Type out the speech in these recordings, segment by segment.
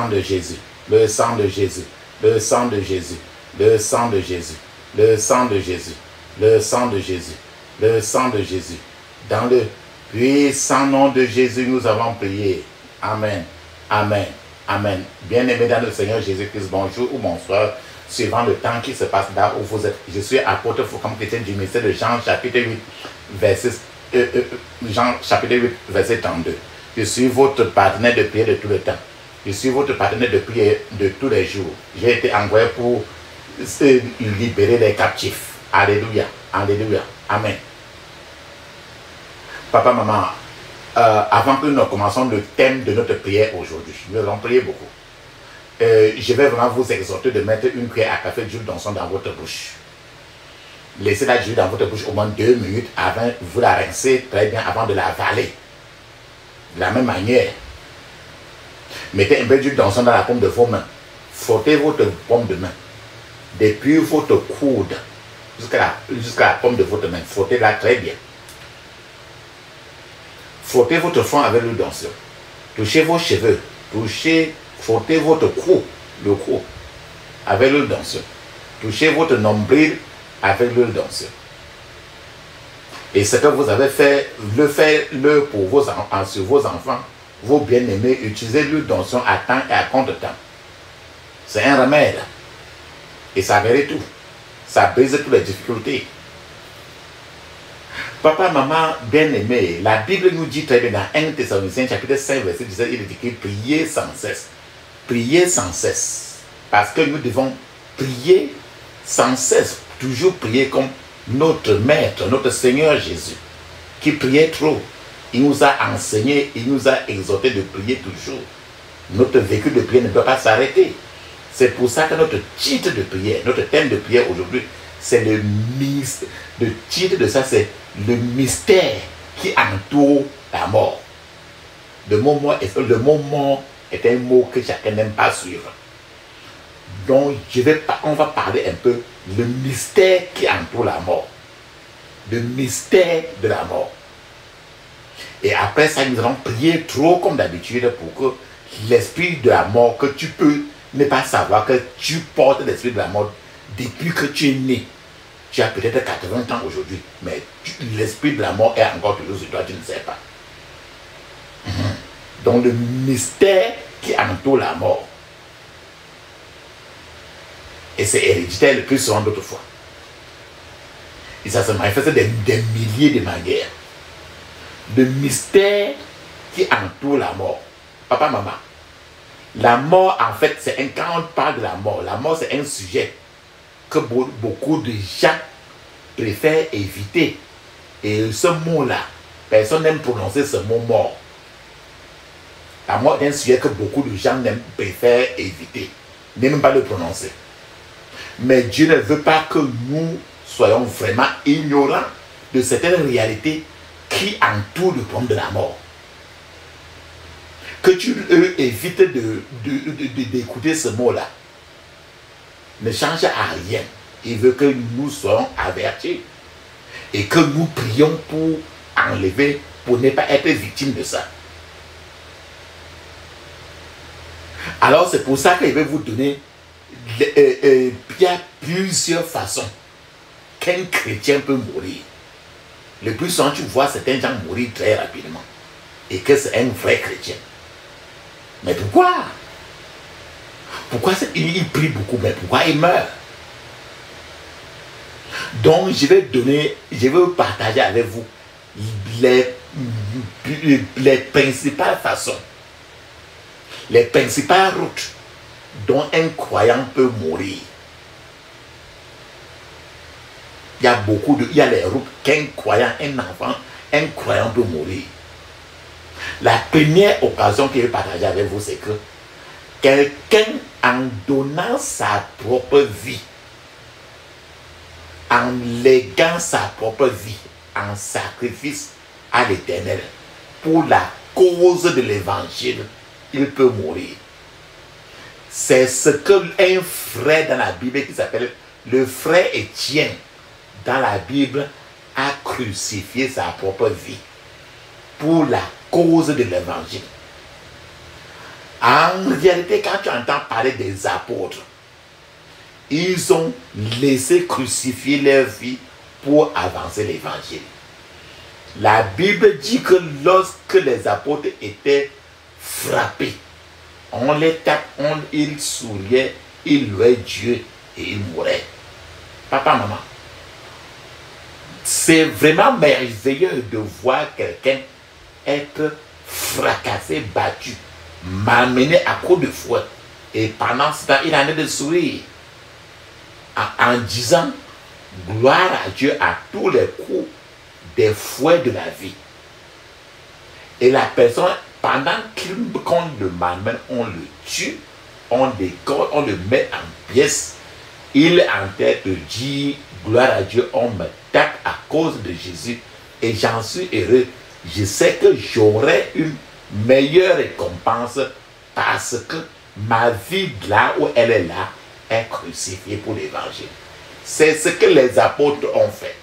sang de Jésus, le sang de Jésus, le sang de Jésus, le sang de Jésus, le sang de Jésus, le sang de Jésus, le sang de Jésus. Dans le puissant nom de Jésus, nous avons prié. Amen, amen, amen. Bien-aimés dans le Seigneur Jésus-Christ, bonjour ou bonsoir, suivant le temps qui se passe là où vous êtes. Je suis apôtre Foucault, chrétien du ministère de Jean, chapitre 8, Jean, chapitre 8, verset 32. Je suis votre partenaire de prière de tout le temps. Je suis votre partenaire de prière de tous les jours. J'ai été envoyé pour libérer les captifs. Alléluia, alléluia, amen. Papa, maman, avant que nous commençons le thème de notre prière aujourd'hui, nous allons prier beaucoup. Je vais vraiment vous exhorter de mettre une cuillère à café d'huile d'onction dans votre bouche. Laissez la d'huile dans votre bouche au moins 2 minutes avant, vous la rincez très bien avant de la avaler. De la même manière, mettez un peu d'huile d'onction dans la paume de vos mains. Frottez votre paume de main. Depuis votre coude jusqu'à la paume de votre main. Frottez-la très bien. Frottez votre front avec l'huile d'onction. Touchez vos cheveux. Frottez votre cou, le cou, avec l'huile d'onction. Touchez votre nombril avec l'huile d'onction. Et ce que vous avez fait, faites-le pour vos enfants, sur vos enfants, vos bien-aimés. Utilisez l'huile d'onction à temps et à contre-temps. C'est un remède. Et ça guérit tout. Ça brise toutes les difficultés. Papa, maman, bien-aimé, la Bible nous dit très bien dans 1 Thessaloniciens chapitre 5, verset 17, il est écrit priez sans cesse. Priez sans cesse. Parce que nous devons prier sans cesse. Toujours prier comme notre Maître, notre Seigneur Jésus, qui priait trop. Il nous a enseigné, il nous a exhorté de prier toujours. Notre vécu de prière ne doit pas s'arrêter. C'est pour ça que notre titre de prière, notre thème de prière aujourd'hui, c'est le mystère. Le titre de ça, c'est le mystère qui entoure la mort. Le mot mort est un mot que chacun n'aime pas suivre. Donc, on va parler un peu le mystère qui entoure la mort. Le mystère de la mort. Et après ça, nous allons prier trop comme d'habitude pour que l'esprit de la mort, que tu peux ne pas savoir que tu portes l'esprit de la mort depuis que tu es né. Tu as peut-être 80 ans aujourd'hui, mais l'esprit de la mort est encore toujours sur toi, tu ne sais pas. Donc le mystère qui entoure la mort. Et c'est héréditaire le plus souvent d'autres fois. Et ça se manifeste des milliers de manières. Le mystère qui entoure la mort. Papa, maman. La mort, en fait, quand on parle de la mort c'est un sujet que beaucoup de gens préfèrent éviter. Et ce mot-là, personne n'aime prononcer ce mot mort. La mort est un sujet que beaucoup de gens préfèrent éviter, n'aiment pas le prononcer. Mais Dieu ne veut pas que nous soyons vraiment ignorants de certaines réalités qui entourent le problème de la mort. Que tu évites d'écouter ce mot-là. Ne change à rien. Il veut que nous soyons avertis et que nous prions pour enlever, pour ne pas être victime de ça. Alors c'est pour ça qu'il veut vous donner, il y a plusieurs façons qu'un chrétien peut mourir. Le plus souvent tu vois certains gens mourir très rapidement et que c'est un vrai chrétien. Mais pourquoi? Pourquoi il prie beaucoup, mais pourquoi il meurt? Donc je vais partager avec vous les principales façons, les principales routes dont un croyant peut mourir. Il y a les routes qu'un croyant, un croyant peut mourir. La première occasion que je vais partager avec vous, c'est que quelqu'un, en donnant sa propre vie, en léguant sa propre vie, en sacrifice à l'Éternel, pour la cause de l'évangile, il peut mourir. C'est ce qu'un frère dans la Bible qui s'appelle le frère Étienne, dans la Bible, a crucifié sa propre vie pour la cause de l'évangile. En réalité, quand tu entends parler des apôtres, ils ont laissé crucifier leur vie pour avancer l'évangile. La Bible dit que lorsque les apôtres étaient frappés, on les tape, ils souriaient, ils louaient Dieu et ils mouraient. Papa, maman, c'est vraiment merveilleux de voir quelqu'un être fracassé, battu, malmené à coups de fouet. Et pendant ce temps, il en est de sourire en disant gloire à Dieu à tous les coups des fouets de la vie. Et la personne, pendant qu'on le malmène, on le tue, on décore, on le met en pièces. Il est en tête de dire gloire à Dieu, on me tape à cause de Jésus et j'en suis heureux. Je sais que j'aurai une meilleure récompense parce que ma vie là où elle est là est crucifiée pour l'évangile. C'est ce que les apôtres ont fait.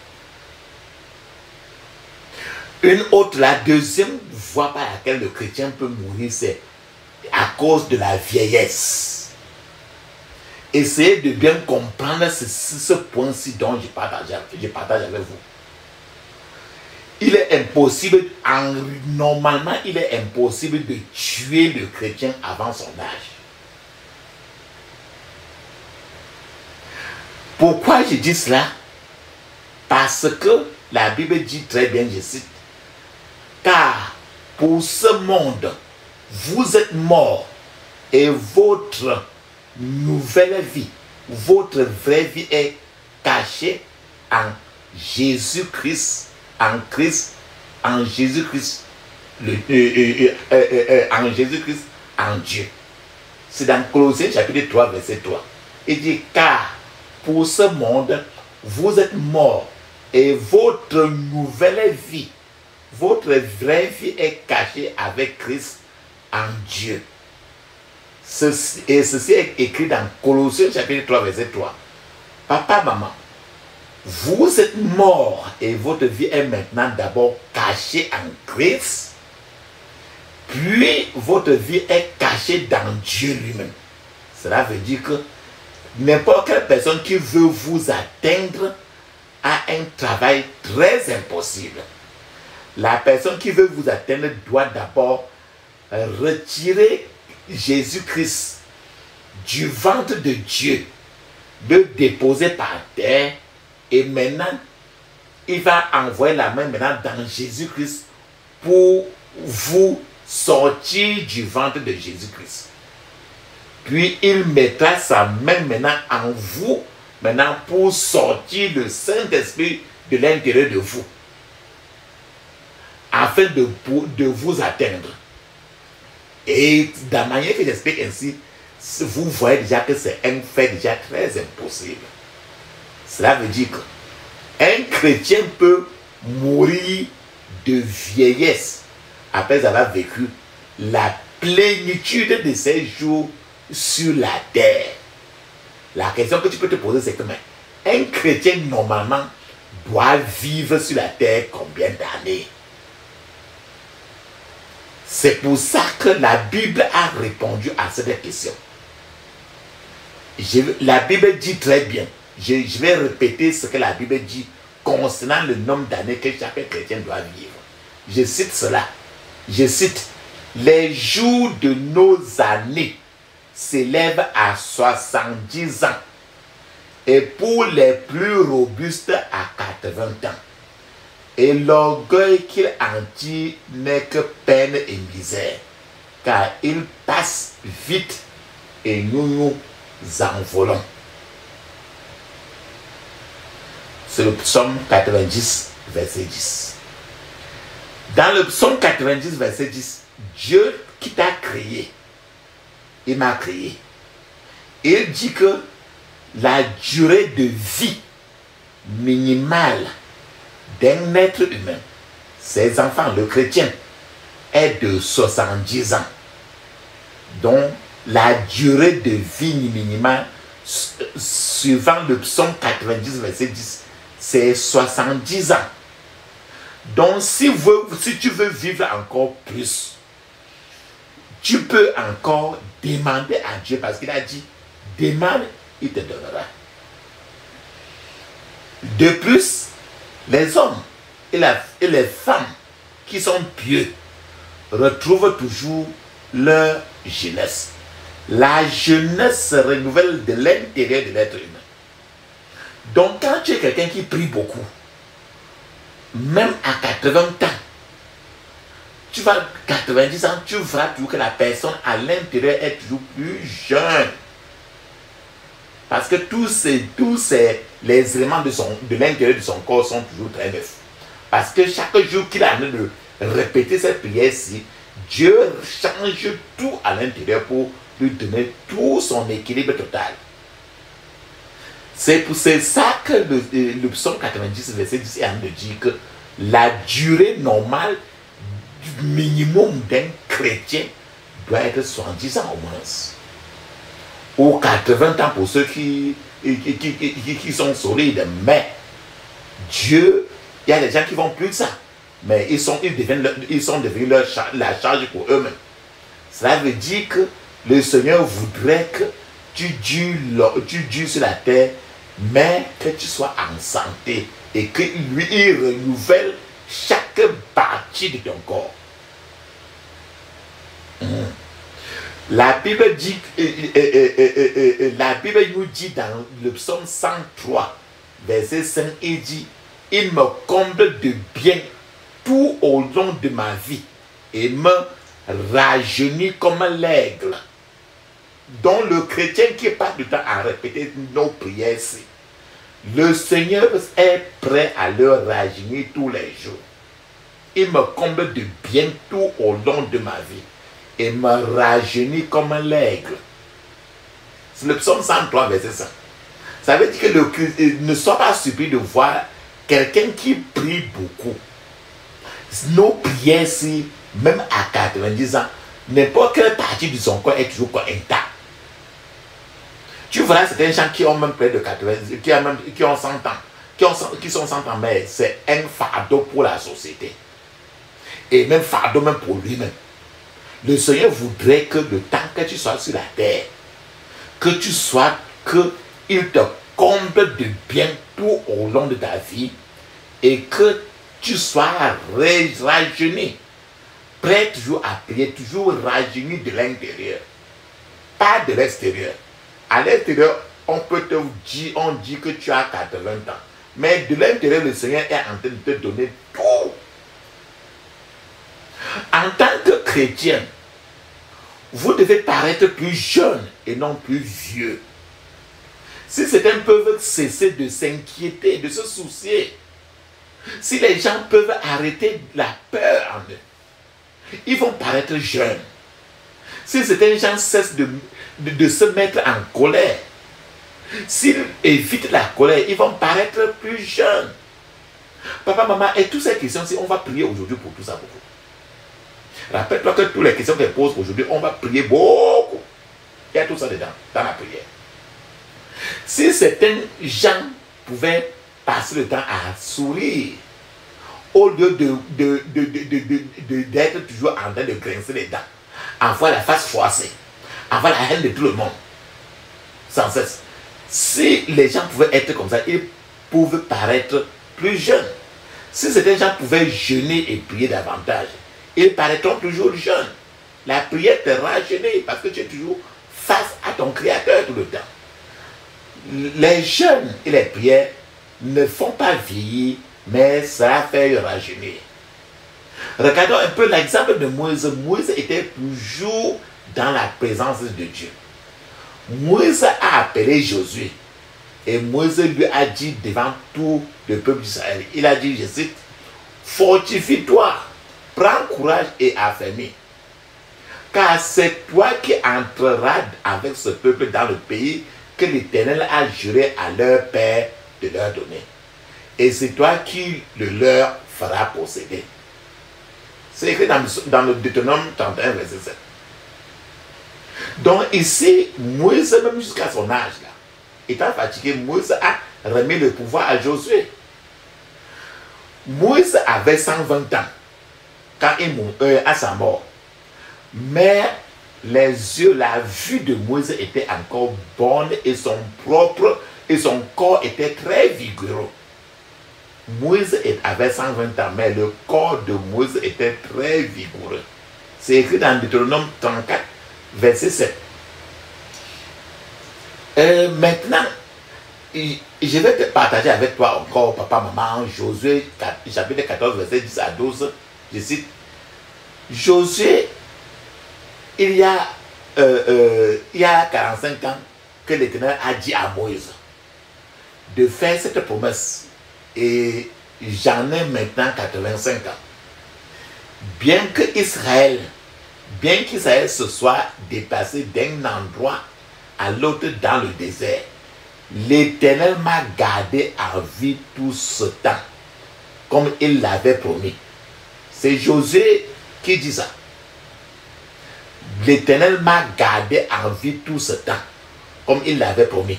Une autre, la deuxième voie par laquelle le chrétien peut mourir, c'est à cause de la vieillesse. Essayez de bien comprendre ce point-ci dont je partage avec vous. Il est impossible, normalement, il est impossible de tuer le chrétien avant son âge. Pourquoi je dis cela? Parce que la Bible dit très bien, je cite, car pour ce monde, vous êtes morts et votre nouvelle vie, votre vraie vie est cachée en Jésus-Christ, en Jésus-Christ, en Jésus-Christ, en Dieu. C'est dans Colossiens chapitre 3, verset 3. Il dit, car pour ce monde, vous êtes morts et votre nouvelle vie, votre vraie vie est cachée avec Christ en Dieu. Ceci est écrit dans Colossiens chapitre 3, verset 3. Papa, maman, vous êtes morts et votre vie est maintenant d'abord cachée en Christ, puis votre vie est cachée dans Dieu lui-même. Cela veut dire que n'importe quelle personne qui veut vous atteindre a un travail très impossible. La personne qui veut vous atteindre doit d'abord retirer Jésus-Christ du ventre de Dieu, le déposer par terre, et maintenant, il va envoyer la main maintenant dans Jésus-Christ pour vous sortir du ventre de Jésus-Christ. Puis il mettra sa main maintenant en vous, maintenant pour sortir le Saint-Esprit de l'intérieur de vous, afin de vous atteindre. Et de la manière que j'explique ainsi, vous voyez déjà que c'est un fait déjà très impossible. Cela veut dire qu'un chrétien peut mourir de vieillesse après avoir vécu la plénitude de ses jours sur la terre. La question que tu peux te poser, c'est que un chrétien normalement doit vivre sur la terre combien d'années? C'est pour ça que la Bible a répondu à cette question. La Bible dit très bien, je vais répéter ce que la Bible dit concernant le nombre d'années que chaque chrétien doit vivre. Je cite cela. Je cite, les jours de nos années s'élèvent à 70 ans et pour les plus robustes à 80 ans. Et l'orgueil qu'il en tire n'est que peine et misère, car il passe vite et nous nous envolons. C'est le psaume 90, verset 10. Dans le psaume 90, verset 10, Dieu qui t'a créé, il m'a créé. Il dit que la durée de vie minimale d'un être humain, ses enfants, le chrétien, est de 70 ans. Donc, la durée de vie minimale, suivant le psaume 90, verset 10, c'est 70 ans. Donc, si tu veux vivre encore plus, tu peux encore demander à Dieu parce qu'il a dit, demande, il te donnera. De plus, les hommes et les femmes qui sont pieux retrouvent toujours leur jeunesse. La jeunesse se renouvelle de l'intérieur de l'être humain. Donc quand tu es quelqu'un qui prie beaucoup, même à 80 ans, tu vas 90 ans, tu verras toujours que la personne à l'intérieur est toujours plus jeune. Parce que tous les éléments de l'intérieur de son corps sont toujours très neufs. Parce que chaque jour qu'il a envie de répéter cette prière-ci, Dieu change tout à l'intérieur pour lui donner tout son équilibre total. C'est ça que le psaume 90, verset 10 est en train de dire que la durée normale du minimum d'un chrétien doit être 70 ans au moins. Ou 80 ans pour ceux qui sont solides. Mais Dieu, il y a des gens qui vont plus que ça. Mais ils sont devenus la charge pour eux-mêmes. Cela veut dire que le Seigneur voudrait que tu dures sur la terre, mais que tu sois en santé et que lui il renouvelle chaque partie de ton corps. La Bible dit, la Bible nous dit dans le psaume 103, verset 5, il dit, il me comble de bien tout au long de ma vie et me rajeunit comme l'aigle. Donc le chrétien qui passe du temps à répéter nos prières, le Seigneur est prêt à le rajeunir tous les jours. Il me comble de bien tout au long de ma vie et me rajeunit comme l'aigle. C'est le psaume 103, verset 5. Ça veut dire que ne sois pas surpris de voir quelqu'un qui prie beaucoup. Nos prières, même à 90 ans, n'importe quelle partie de son corps est toujours intacte. Tu verras certains gens qui ont même près de 80, qui ont 100 ans, qui sont 100 ans, mais c'est un fardeau pour la société. Et même fardeau même pour lui-même. Le Seigneur voudrait que le temps que tu sois sur la terre, que tu sois, qu'il te comble de bien tout au long de ta vie et que tu sois rajeuni, prêt toujours à prier, toujours rajeuni de l'intérieur, pas de l'extérieur. À l'extérieur, on dit que tu as 80 ans, mais de l'intérieur, le Seigneur est en train de te donner tout. En tant que chrétien, vous devez paraître plus jeune et non plus vieux. Si certains peuvent cesser de s'inquiéter, de se soucier, si les gens peuvent arrêter la peur en eux, ils vont paraître jeunes. Si certains gens cessent de se mettre en colère, s'ils évitent la colère, ils vont paraître plus jeunes. Papa, maman, et toutes ces questions, si on va prier aujourd'hui pour tout ça, beaucoup. Rappelle-toi que toutes les questions qu'elle pose aujourd'hui, on va prier beaucoup. Il y a tout ça dedans, dans la prière. Si certains gens pouvaient passer le temps à sourire, au lieu d'être toujours en train de grincer les dents, avoir la face froissée, avoir la haine de tout le monde, sans cesse. Si les gens pouvaient être comme ça, ils pouvaient paraître plus jeunes. Si certains gens pouvaient jeûner et prier davantage, ils paraîtront toujours jeunes. La prière te rajeunit parce que tu es toujours face à ton Créateur tout le temps. Les jeûnes et les prières ne font pas vieillir, mais ça fait rajeunir. Regardons un peu l'exemple de Moïse. Moïse était toujours dans la présence de Dieu. Moïse a appelé Josué et Moïse lui a dit devant tout le peuple d'Israël, il a dit, je cite, fortifie-toi, prends courage et affermis, car c'est toi qui entreras avec ce peuple dans le pays que l'Éternel a juré à leur père de leur donner. Et c'est toi qui le leur fera posséder. C'est écrit dans le Deutéronome 31, verset 7. Donc ici, Moïse, même jusqu'à son âge, là, étant fatigué, Moïse a remis le pouvoir à Josué. Moïse avait 120 ans quand il à sa mort. Mais les yeux, la vue de Moïse était encore bonne et son corps était très vigoureux. Moïse avait 120 ans, mais le corps de Moïse était très vigoureux. C'est écrit dans Deutéronome 34, verset 7. Maintenant, je vais te partager avec toi encore, papa, maman, Josué, chapitre 14, verset 10 à 12. Je cite, Josué, il y a 45 ans que l'Éternel a dit à Moïse de faire cette promesse. Et j'en ai maintenant 85 ans. Bien qu'Israël se soit déplacé d'un endroit à l'autre dans le désert, l'Éternel m'a gardé en vie tout ce temps, comme il l'avait promis. C'est Josué qui dit ça. L'Éternel m'a gardé en vie tout ce temps, comme il l'avait promis.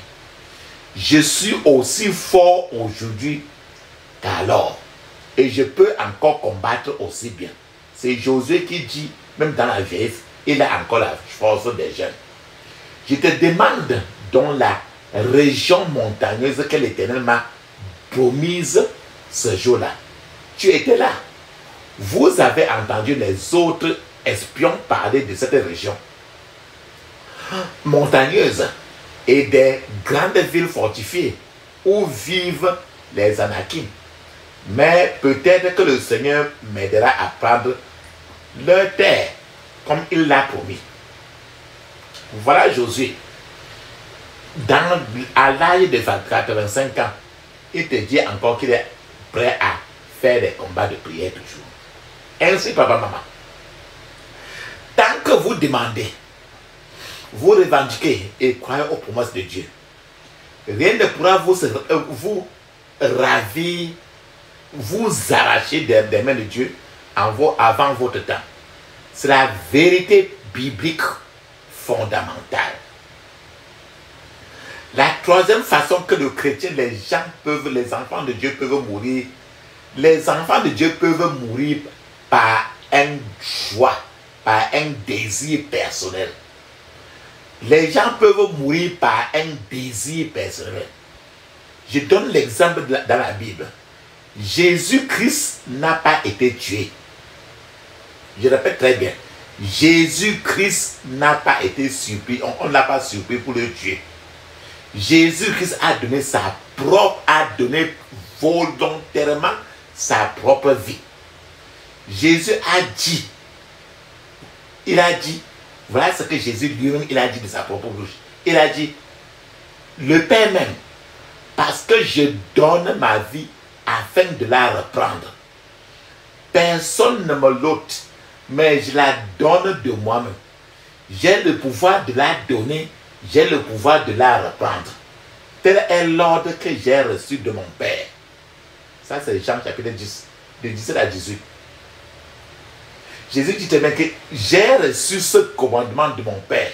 Je suis aussi fort aujourd'hui qu'alors, et je peux encore combattre aussi bien. C'est Josué qui dit, même dans la vieillesse, il a encore la force des jeunes. Je te demande donc la région montagneuse que l'Éternel m'a promise ce jour-là. Tu étais là. Vous avez entendu les autres espions parler de cette région montagneuse et des grandes villes fortifiées où vivent les Anakim. Mais peut-être que le Seigneur m'aidera à prendre leur terre comme il l'a promis. Voilà Josué. À l'âge de 85 ans, il te dit encore qu'il est prêt à faire des combats de prière toujours. Ainsi, papa, maman, tant que vous demandez, vous revendiquez et croyez aux promesses de Dieu, rien ne pourra vous ravir, vous arracher des mains de Dieu avant votre temps. C'est la vérité biblique fondamentale. La troisième façon que le chrétien, les enfants de Dieu peuvent mourir, les enfants de Dieu peuvent mourir par un choix, par un désir personnel. Les gens peuvent mourir par un désir personnel. Je donne l'exemple dans la Bible. Jésus-Christ n'a pas été tué. Je répète très bien. Jésus-Christ n'a pas été surpris. On ne l'a pas surpris pour le tuer. Jésus-Christ a donné volontairement sa propre vie. Jésus a dit, voilà ce que Jésus lui-même il a dit de sa propre bouche. Il a dit, le Père même, parce que je donne ma vie afin de la reprendre. Personne ne me l'ôte, mais je la donne de moi-même. J'ai le pouvoir de la donner, j'ai le pouvoir de la reprendre. Tel est l'ordre que j'ai reçu de mon Père. Ça, c'est Jean chapitre 10, de 17 à 18. Jésus dit tellement que j'ai reçu ce commandement de mon Père.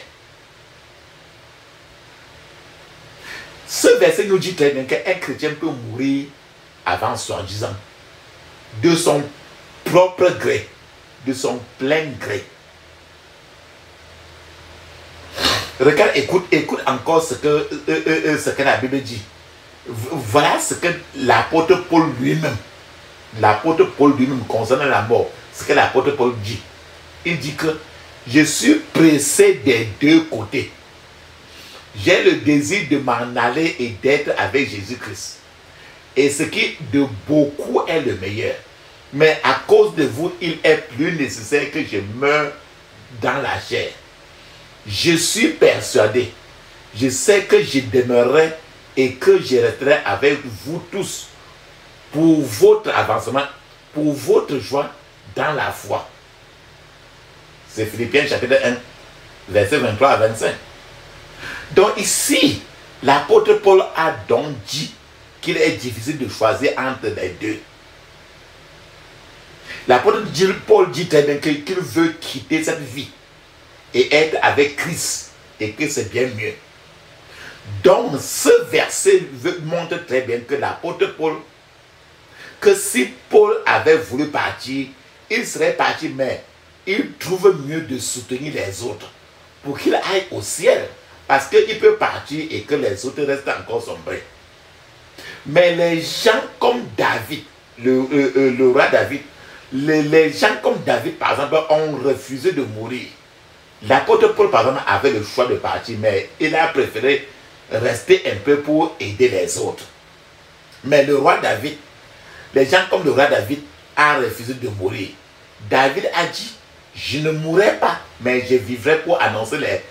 Ce verset nous dit très bien qu'un chrétien peut mourir avant 70 ans, de son propre gré, de son plein gré. Regarde, écoute encore ce que la Bible dit. Voilà ce que l'apôtre Paul lui-même concernant la mort, ce que l'apôtre Paul dit. Il dit que je suis pressé des deux côtés. J'ai le désir de m'en aller et d'être avec Jésus-Christ. Et ce qui de beaucoup est le meilleur. Mais à cause de vous, il est plus nécessaire que je meure dans la chair. Je suis persuadé. Je sais que je demeurerai et que je resterai avec vous tous pour votre avancement, pour votre joie dans la foi. C'est Philippiens chapitre 1, verset 23 à 25. Donc ici, l'apôtre Paul a donc dit qu'il est difficile de choisir entre les deux. L'apôtre Paul dit très bien qu'il veut quitter cette vie et être avec Christ et que c'est bien mieux. Donc ce verset montre très bien que l'apôtre Paul, que si Paul avait voulu partir, il serait parti, mais il trouve mieux de soutenir les autres pour qu'il aille au ciel. Parce qu'il peut partir et que les autres restent encore sombrés. Mais les gens comme David, le roi David, les gens comme David, par exemple, ont refusé de mourir. L'apôtre Paul, par exemple, avait le choix de partir, mais il a préféré rester un peu pour aider les autres. Mais le roi David, les gens comme le roi David, ont refusé de mourir. David a dit, je ne mourrai pas, mais je vivrai pour annoncer les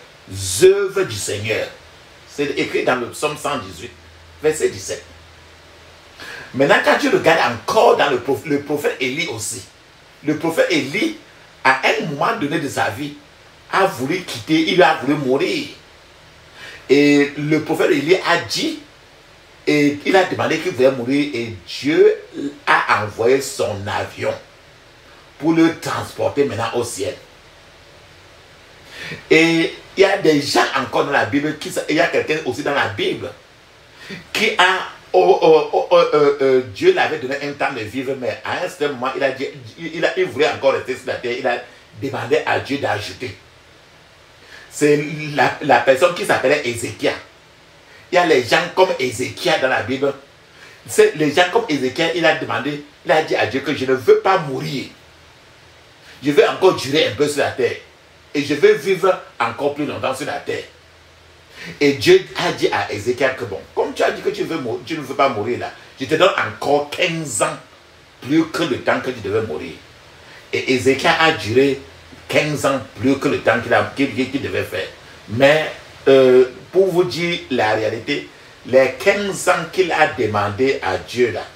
œuvres du Seigneur. C'est écrit dans le psaume 118, verset 17. Maintenant, quand tu regardes encore dans le prophète Élie aussi, le prophète Élie, à un moment donné de sa vie, a voulu quitter, il a voulu mourir. Et le prophète Élie a dit, et il a demandé qu'il voulait mourir, et Dieu a envoyé son avion pour le transporter maintenant au ciel. Et il y a des gens encore dans la Bible, il y a quelqu'un aussi dans la Bible qui a, Dieu l'avait donné un temps de vivre, mais à un certain moment, il a dit, il voulait encore rester sur la terre, il a demandé à Dieu d'ajouter. C'est la personne qui s'appelait Ézéchiel. Il y a les gens comme Ézéchiel dans la Bible. C'est les gens comme Ézéchiel, il a demandé, il a dit à Dieu que je ne veux pas mourir. Je veux encore durer un peu sur la terre. Et je veux vivre encore plus longtemps sur la terre. Et Dieu a dit à Ézéchiel que bon, comme tu as dit que tu ne veux pas mourir là, je te donne encore 15 ans plus que le temps que tu devais mourir. Et Ézéchiel a duré 15 ans plus que le temps qu'il devait faire. Mais pour vous dire la réalité, les 15 ans qu'il a demandé à Dieu là,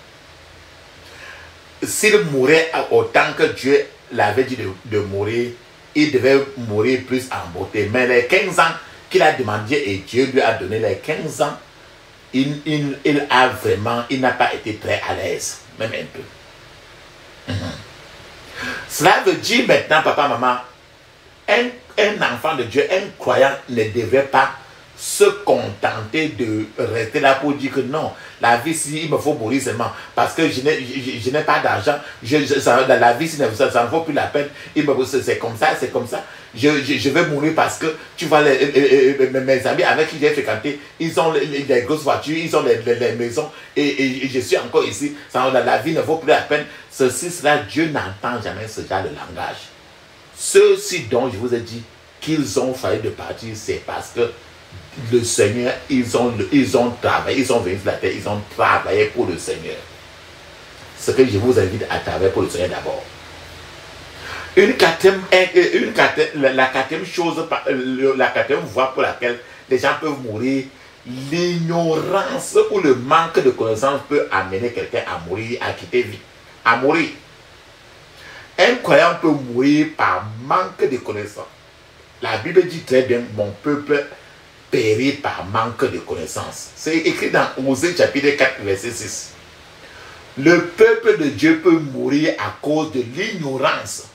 s'il mourait autant que Dieu l'avait dit de mourir, il devait mourir plus en beauté. Mais les 15 ans qu'il a demandé et Dieu lui a donné les 15 ans, il n'a pas été très à l'aise, même un peu. Cela veut dire maintenant, papa, maman, un enfant de Dieu, un croyant ne devrait pas se contenter de rester là pour dire que non, la vie, si il me faut mourir seulement parce que je n'ai pas d'argent, la vie, ça ne vaut plus la peine, c'est comme ça, c'est comme ça. Je vais mourir parce que tu vois mes amis avec qui j'ai fréquenté, ils ont les grosses voitures, ils ont les maisons et je suis encore ici, la vie ne vaut plus la peine. Cela, Dieu n'entend jamais ce genre de langage. Ceux-ci dont je vous ai dit qu'ils ont failli de partir, c'est parce que le Seigneur, ils ont travaillé, ils sont venus sur la terre, ils ont travaillé pour le Seigneur. Ce que je vous invite à travailler pour le Seigneur d'abord. La quatrième chose, la quatrième voie pour laquelle les gens peuvent mourir, l'ignorance ou le manque de connaissance peut amener quelqu'un à mourir, à quitter vie, à mourir. Un croyant peut mourir par manque de connaissance. La Bible dit très bien, mon peuple périt par manque de connaissance. C'est écrit dans Osée chapitre 4, verset 6. Le peuple de Dieu peut mourir à cause de l'ignorance.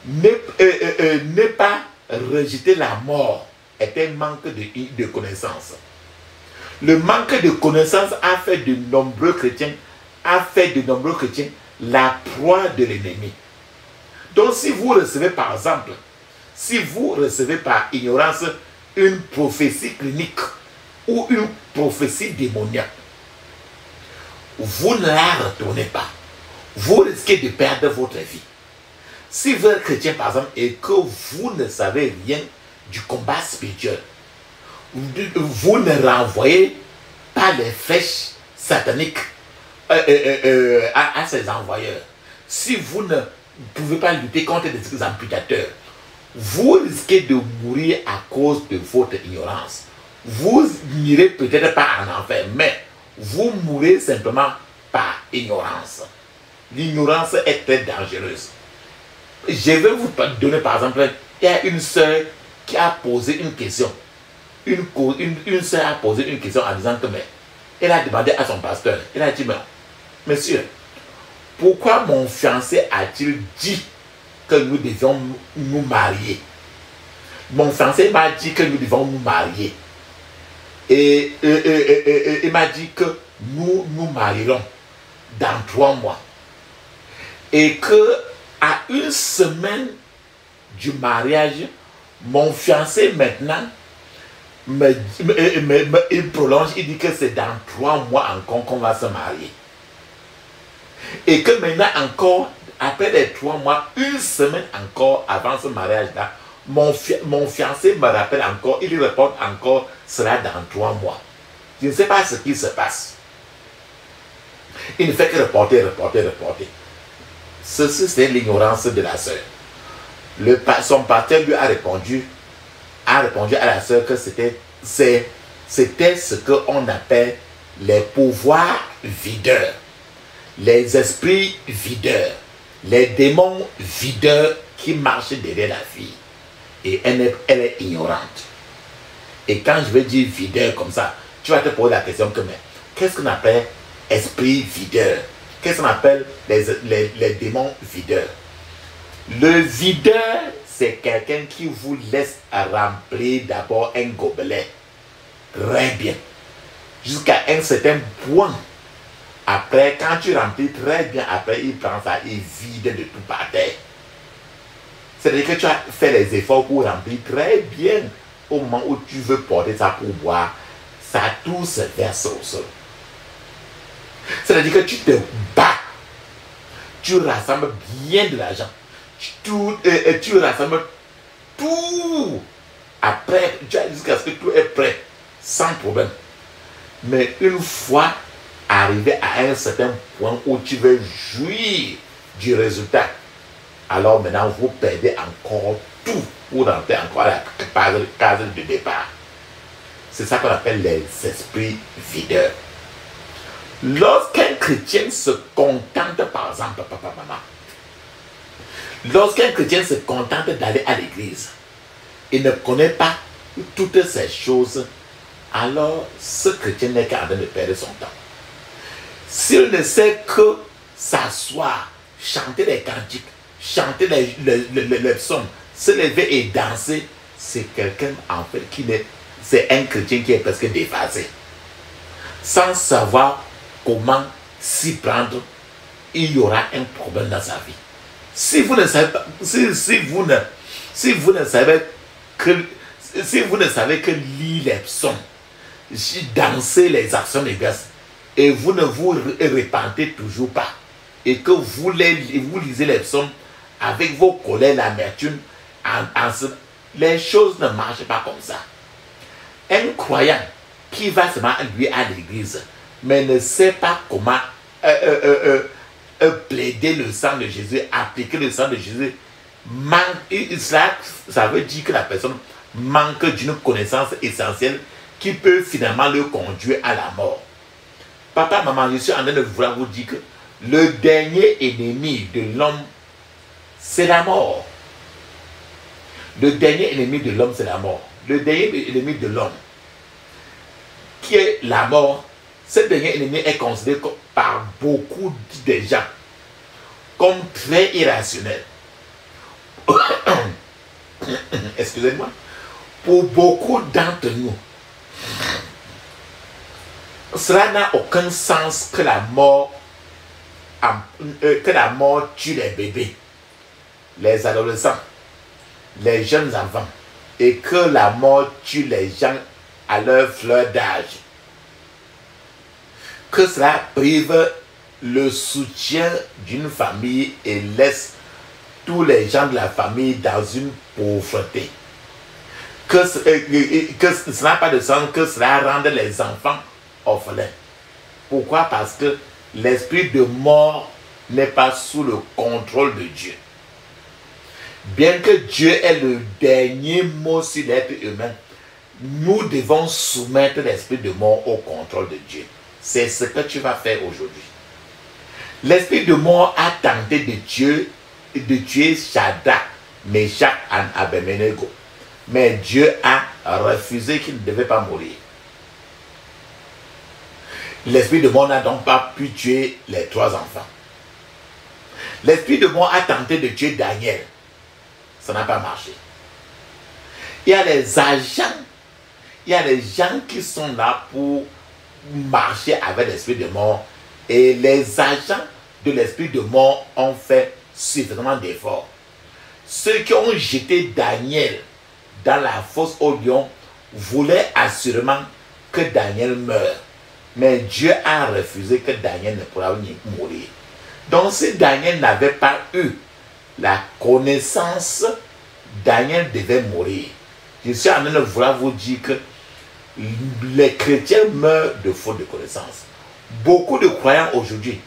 Ne pas rejeter la mort est un manque de connaissance. Le manque de connaissance a fait de nombreux chrétiens, la proie de l'ennemi. Donc si vous recevez par exemple, si vous recevez par ignorance une prophétie clinique ou une prophétie démoniaque, vous ne la retournez pas. Vous risquez de perdre votre vie. Si vous êtes chrétien par exemple et que vous ne savez rien du combat spirituel, vous ne renvoyez pas les flèches sataniques à ses envoyeurs. Si vous ne pouvez pas lutter contre des amputateurs, vous risquez de mourir à cause de votre ignorance. Vous n'irez peut-être pas en enfer, mais vous mourrez simplement par ignorance. L'ignorance est très dangereuse. Je vais vous donner par exemple, il y a une sœur qui a posé une question. Une sœur a posé une question en disant que, mais, elle a demandé à son pasteur, elle a dit, mais, monsieur, pourquoi mon fiancé a-t-il dit que nous devions nous marier? Mon fiancé m'a dit que nous devons nous marier. Et il m'a dit que nous nous marierons dans 3 mois. Et que à une semaine du mariage, Mon fiancé maintenant, il prolonge, il dit que c'est dans 3 mois encore qu'on va se marier. Et que maintenant encore, après les 3 mois, 1 semaine encore avant ce mariage-là, mon fiancé me rappelle encore, il lui répond encore, cela dans 3 mois. Je ne sais pas ce qui se passe. Il ne fait que reporter. Ceci, c'est l'ignorance de la sœur. Son pasteur lui a répondu à la sœur que c'était ce qu'on appelle les pouvoirs videurs, les esprits videurs, les démons videurs qui marchent derrière la fille. Et elle est ignorante. Et quand je vais dire videur comme ça, tu vas te poser la question que, mais qu'est-ce qu'on appelle esprit videur? Qu'est-ce qu'on appelle les démons videurs? Le videur, c'est quelqu'un qui vous laisse remplir d'abord un gobelet. Très bien. Jusqu'à un certain point. Après, quand tu remplis très bien, après, il prend ça et vide de tout par terre. C'est-à-dire que tu as fait les efforts pour remplir très bien. Au moment où tu veux porter ça pour boire, ça tout se verse au sol. C'est-à-dire que tu te bats. Tu rassembles bien de l'argent. Tu rassembles tout. Après, jusqu'à ce que tout est prêt. Sans problème. Mais une fois arrivé à un certain point où tu veux jouir du résultat, alors maintenant vous perdez encore tout pour rentrer encore à la case de départ. C'est ça qu'on appelle les esprits videurs. Lorsqu'un chrétien se contente, par exemple, papa, maman, lorsqu'un chrétien se contente d'aller à l'église, il ne connaît pas toutes ces choses, alors ce chrétien n'est qu'en train de perdre son temps. S'il ne sait que s'asseoir, chanter les cantiques, chanter les psaumes, se lever et danser, c'est quelqu'un en fait c'est un chrétien qui est presque déphasé. Sans savoir comment s'y prendre, il y aura un problème dans sa vie. Si vous ne savez pas, si vous ne savez que lire les psaumes, danser les actions de grâce, et vous ne vous repentez toujours pas, et que vous lisez les psaumes avec vos colères, l'amertume, les choses ne marchent pas comme ça. Un croyant qui va se marier à l'église, mais ne sait pas comment plaider le sang de Jésus, appliquer le sang de Jésus, ça veut dire que la personne manque d'une connaissance essentielle qui peut finalement le conduire à la mort. Papa, maman, je suis en train de vouloir vous dire que le dernier ennemi de l'homme, c'est la mort. Le dernier ennemi de l'homme, c'est la mort. Le dernier ennemi de l'homme, qui est la mort, ce dernier ennemi est considéré par beaucoup de gens comme très irrationnel. Excusez-moi. Pour beaucoup d'entre nous, cela n'a aucun sens que la mort tue les bébés, les adolescents, les jeunes enfants, et que la mort tue les gens à leur fleur d'âge. Que cela prive le soutien d'une famille et laisse tous les gens de la famille dans une pauvreté. Que ce n'a pas de sens que cela rende les enfants orphelins. Pourquoi? Parce que l'esprit de mort n'est pas sous le contrôle de Dieu. Bien que Dieu ait le dernier mot sur l'être humain, nous devons soumettre l'esprit de mort au contrôle de Dieu. C'est ce que tu vas faire aujourd'hui. L'esprit de mort a tenté de tuer Shadrach, Meshach et Abednego. Mais Dieu a refusé qu'il ne devait pas mourir. L'esprit de mort n'a donc pas pu tuer les 3 enfants. L'esprit de mort a tenté de tuer Daniel. Ça n'a pas marché. Il y a les agents, il y a les gens qui sont là pour marcher avec l'esprit de mort. Et les agents de l'esprit de mort ont fait suffisamment d'efforts. Ceux qui ont jeté Daniel dans la fosse au lion voulait assurément que Daniel meure. Mais Dieu a refusé que Daniel ne pourra mourir. Donc si Daniel n'avait pas eu la connaissance, Daniel devait mourir. Je suis en train de vouloir vous dire que les chrétiens meurent de faute de connaissance. Beaucoup de croyants aujourd'hui,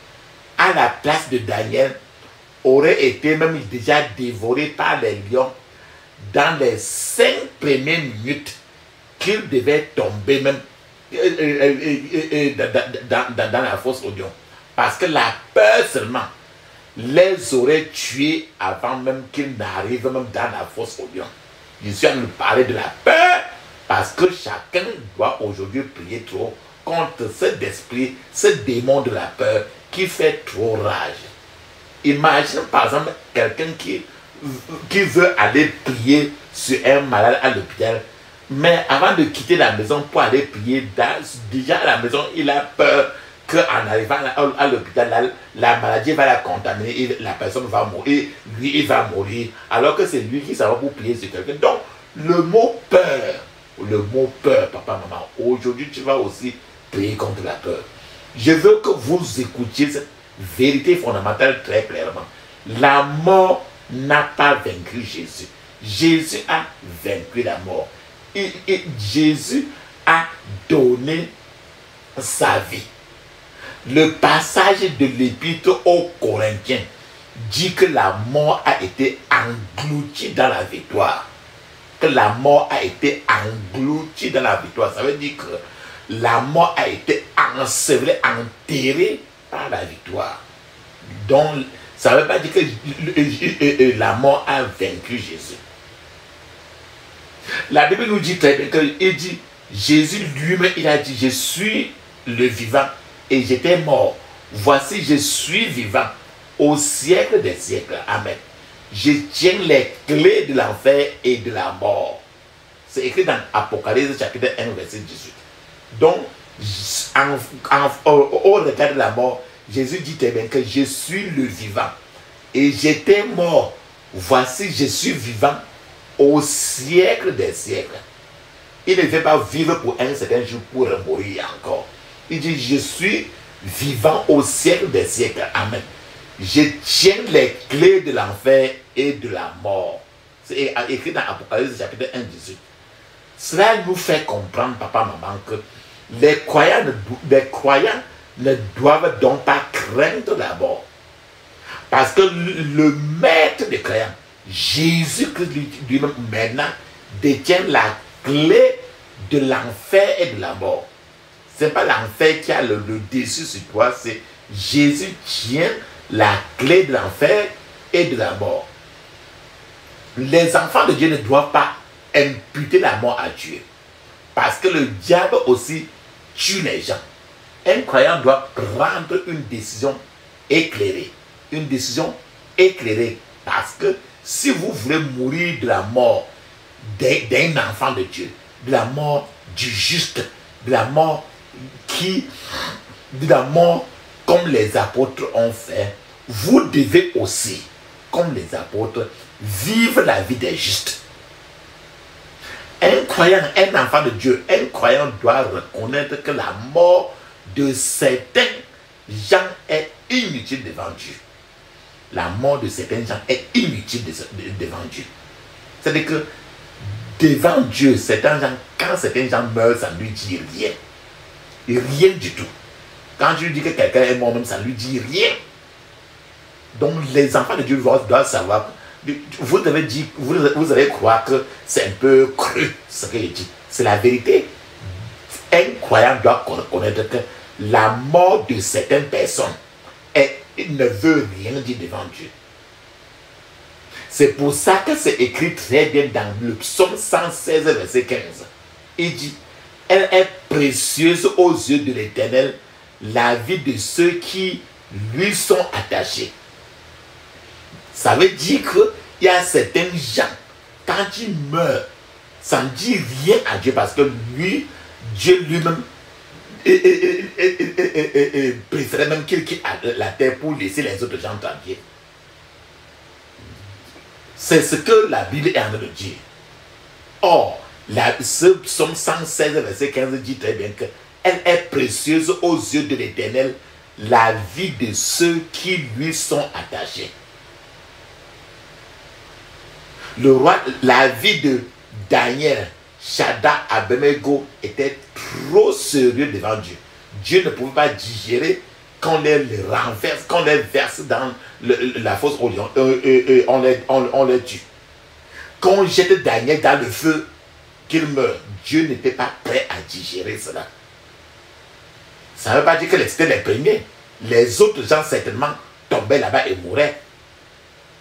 à la place de Daniel, auraient été même déjà dévorés par les lions dans les 5 premières minutes qu'ils devaient tomber même dans la fosse au lion. Parce que la peur seulement les aurait tués avant même qu'ils n'arrivent même dans la fosse au lion. Je suis en train de parler de la peur parce que chacun doit aujourd'hui prier trop contre cet esprit, ce démon de la peur qui fait trop rage. Imagine par exemple quelqu'un qui veut aller prier sur un malade à l'hôpital, mais avant de quitter la maison pour aller prier, déjà à la maison, il a peur qu'en arrivant à l'hôpital, la maladie va la contaminer et la personne va mourir, lui il va mourir, alors que c'est lui qui s'en va pour prier sur quelqu'un. Donc, le mot peur, papa, maman, aujourd'hui tu vas aussi prier contre la peur. Je veux que vous écoutiez cette vérité fondamentale très clairement. La mort n'a pas vaincu Jésus. Jésus a vaincu la mort. Et Jésus a donné sa vie. Le passage de l'épître aux Corinthiens dit que la mort a été engloutie dans la victoire. Que la mort a été engloutie dans la victoire. Ça veut dire que la mort a été ensevelie, enterrée par la victoire. Donc, ça ne veut pas dire que la mort a vaincu Jésus. La Bible nous dit très bien qu'il dit, Jésus lui-même, il a dit, je suis le vivant et j'étais mort. Voici, je suis vivant au siècle des siècles. Amen. Je tiens les clés de l'enfer et de la mort. C'est écrit dans Apocalypse chapitre 1, verset 18. Donc, au regard de la mort, Jésus dit très bien que je suis le vivant et j'étais mort. Voici, je suis vivant au siècle des siècles. Il ne veut pas vivre pour un certain jour pour mourir encore. Il dit, je suis vivant au siècle des siècles. Amen. Je tiens les clés de l'enfer et de la mort. C'est écrit dans Apocalypse chapitre 1, 18. Cela nous fait comprendre, papa, maman, que les croyants ne doivent donc pas craindre la mort. Parce que le maître des croyants, Jésus-Christ lui-même, maintenant, détient la clé de l'enfer et de la mort. Ce n'est pas l'enfer qui a le dessus sur toi, c'est Jésus tient la clé de l'enfer et de la mort. Les enfants de Dieu ne doivent pas imputer la mort à Dieu. Parce que le diable aussi tue les gens. Un croyant doit prendre une décision éclairée. Une décision éclairée. Parce que si vous voulez mourir de la mort d'un enfant de Dieu, de la mort du juste, de la mort comme les apôtres ont fait, vous devez aussi, comme les apôtres, vivre la vie des justes. Un croyant, un enfant de Dieu, un croyant doit reconnaître que la mort de certains gens est inutile devant Dieu. La mort de certains gens est inutile devant Dieu. C'est-à-dire que devant Dieu, quand certains gens meurent, ça ne lui dit rien. Rien du tout. Quand tu lui dis que quelqu'un est mort, même ça ne lui dit rien. Donc les enfants de Dieu doivent savoir. Vous allez croire que c'est un peu cru ce que je dis. C'est la vérité. Un croyant doit reconnaître que la mort de certaines personnes ne veut rien dire devant Dieu. C'est pour ça que c'est écrit très bien dans le psaume 116, verset 15. Il dit, elle est précieuse aux yeux de l'Éternel, la vie de ceux qui lui sont attachés. Ça veut dire qu'il y a certains gens, quand ils meurent, ça ne dit rien à Dieu parce que lui, Dieu lui-même préférait même qu'il quitte la terre pour laisser les autres gens tranquilles. C'est ce que la Bible est en train de dire. Or, ce psaume 116, verset 15 dit très bien que elle est précieuse aux yeux de l'Éternel, la vie de ceux qui lui sont attachés. Le roi, la vie de Daniel, Shadrach, Abednego était trop sérieux devant Dieu. Dieu ne pouvait pas digérer qu'on les renverse, qu'on les verse dans la fosse au lion, on les tue. Qu'on jette Daniel dans le feu, qu'il meure. Dieu n'était pas prêt à digérer cela. Ça ne veut pas dire que c'était les premiers. Les autres gens certainement tombaient là-bas et mouraient.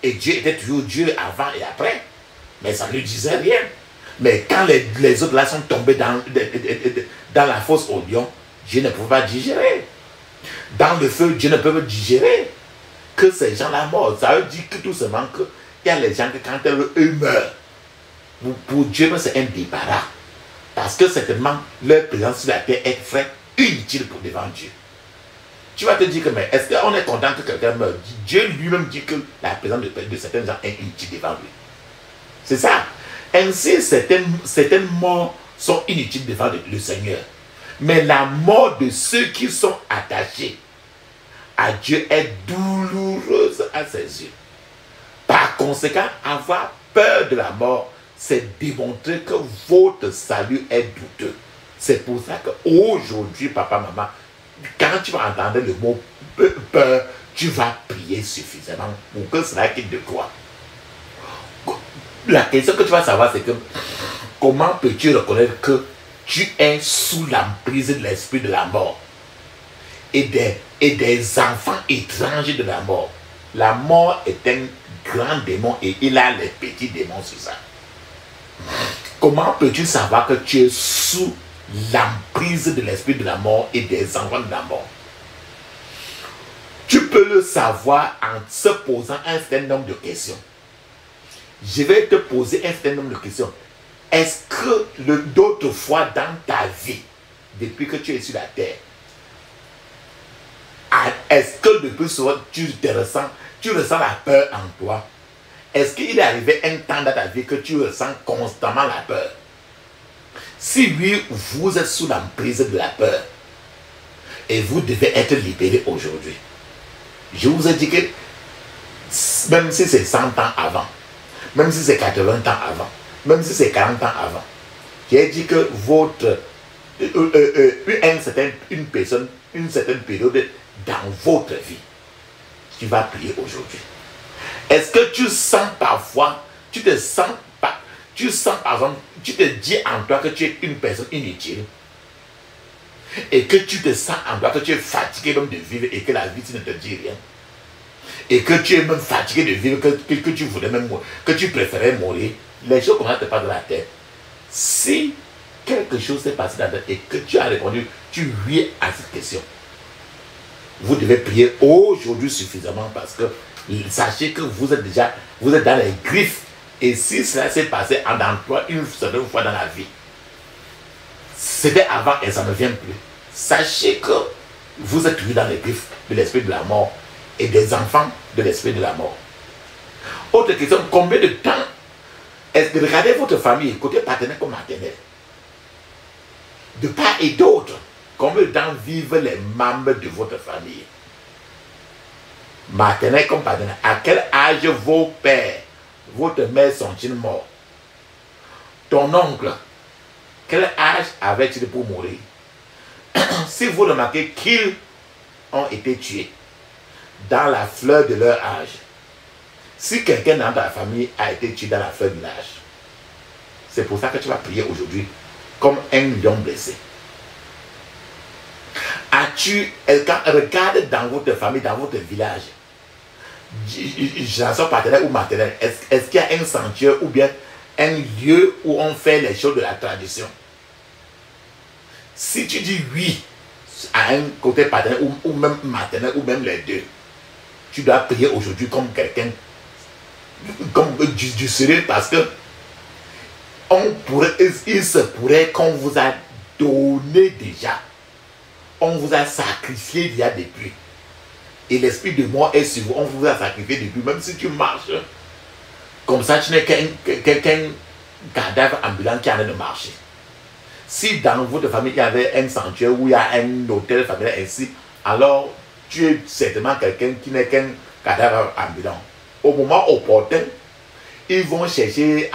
Et Dieu était toujours Dieu avant et après. Mais ça ne lui disait rien. Mais quand les autres là sont tombés dans la fosse au lion, Dieu ne pouvait pas digérer. Dans le feu, Dieu ne peut pas digérer que ces gens-là meurent. Ça veut dire que tout simplement qu'il y a les gens que quand eux meurent, pour Dieu, c'est un débarras. Parce que certainement, leur présence sur la terre est très inutile pour devant Dieu. Tu vas te dire que, mais est-ce qu'on est content que quelqu'un meure? Dieu lui-même dit que la présence de certains gens est inutile devant lui. C'est ça. Ainsi, certaines morts sont inutiles devant le Seigneur. Mais la mort de ceux qui sont attachés à Dieu est douloureuse à ses yeux. Par conséquent, avoir peur de la mort, c'est démontrer que votre salut est douteux. C'est pour ça qu'aujourd'hui, papa, maman, quand tu vas entendre le mot peur, tu vas prier suffisamment pour que cela quitte de toi. La question que tu vas savoir, c'est que comment peux-tu reconnaître que tu es sous l'emprise de l'esprit de la mort et des enfants étrangers de la mort. La mort est un grand démon et il a les petits démons sur ça. Comment peux-tu savoir que tu es sous l'emprise de l'esprit de la mort et des enfants de la mort? Tu peux le savoir en se posant un certain nombre de questions. Je vais te poser un certain nombre de questions. Est-ce que d'autres fois dans ta vie, depuis que tu es sur la terre, est-ce que depuis souvent tu ressens la peur en toi? Est-ce qu'il est arrivé un temps dans ta vie que tu ressens constamment la peur? Si oui, vous êtes sous l'emprise de la peur et vous devez être libéré aujourd'hui. Je vous ai dit que même si c'est 100 ans avant, même si c'est 80 ans avant, même si c'est 40 ans avant, j'ai dit que une certaine période dans votre vie, tu vas prier aujourd'hui. Est-ce que tu sens parfois, tu te sens par exemple, tu te dis en toi que tu es une personne inutile et que tu te sens en toi que tu es fatigué même de vivre et que la vie ne te dit rien et que tu es même fatigué de vivre, que tu voulais même mourir, que tu préférais mourir, les choses commencent à te passer dans la tête. Si quelque chose s'est passé dans ta tête et que tu as répondu, tu oui à cette question, vous devez prier aujourd'hui suffisamment parce que sachez que vous êtes dans les griffes. Et si cela s'est passé dans toi une certaine fois dans la vie, c'était avant et ça ne vient plus. Sachez que vous êtes toujours dans les griffes de l'esprit de la mort et des enfants de l'esprit de la mort. Autre question, combien de temps est-ce que regardez votre famille, côté paternel comme maternel, de part et d'autre, combien de temps vivent les membres de votre famille, maternel comme paternel? À quel âge vos pères, votre mère sont-ils morts? Ton oncle, quel âge avait-il pour mourir? Si vous remarquez qu'ils ont été tués dans la fleur de leur âge, si quelqu'un dans ta famille a été tué dans la fleur de l'âge, c'est pour ça que tu vas prier aujourd'hui comme un lion blessé. Regarde dans votre famille, dans votre village, génération paternelle ou maternelle, est-ce qu'il y a un sanctuaire ou bien un lieu où on fait les choses de la tradition? Si tu dis oui à un côté paternel ou même maternel ou même les deux, tu dois prier aujourd'hui comme quelqu'un comme du sérieux, parce que il se pourrait qu'on vous a donné déjà, on vous a sacrifié déjà depuis. Et l'esprit de mort est sur vous, on vous a sacrifié depuis, même si tu marches comme ça, tu n'es qu'un cadavre ambulant qui est en train de marcher. Si dans votre famille, il y avait un sanctuaire où il y a un hôtel familial ainsi, alors tu es certainement quelqu'un qui n'est qu'un cadavre ambulant. Au moment opportun, ils vont chercher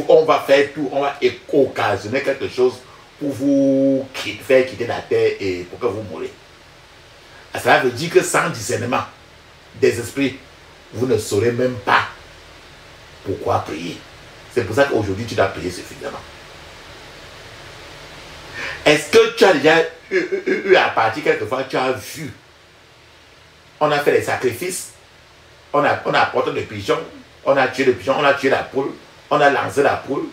on va faire tout, on va occasionner quelque chose pour vous faire quitter la terre et pour que vous mourrez. Cela veut dire que sans discernement des esprits, vous ne saurez même pas pourquoi prier. C'est pour ça qu'aujourd'hui, tu dois prier suffisamment. Est-ce que tu as déjà eu à partir quelquefois, tu as vu, on a fait des sacrifices, on a apporté le pigeon, on a tué le pigeon, on a tué la poule, on a lancé la poule.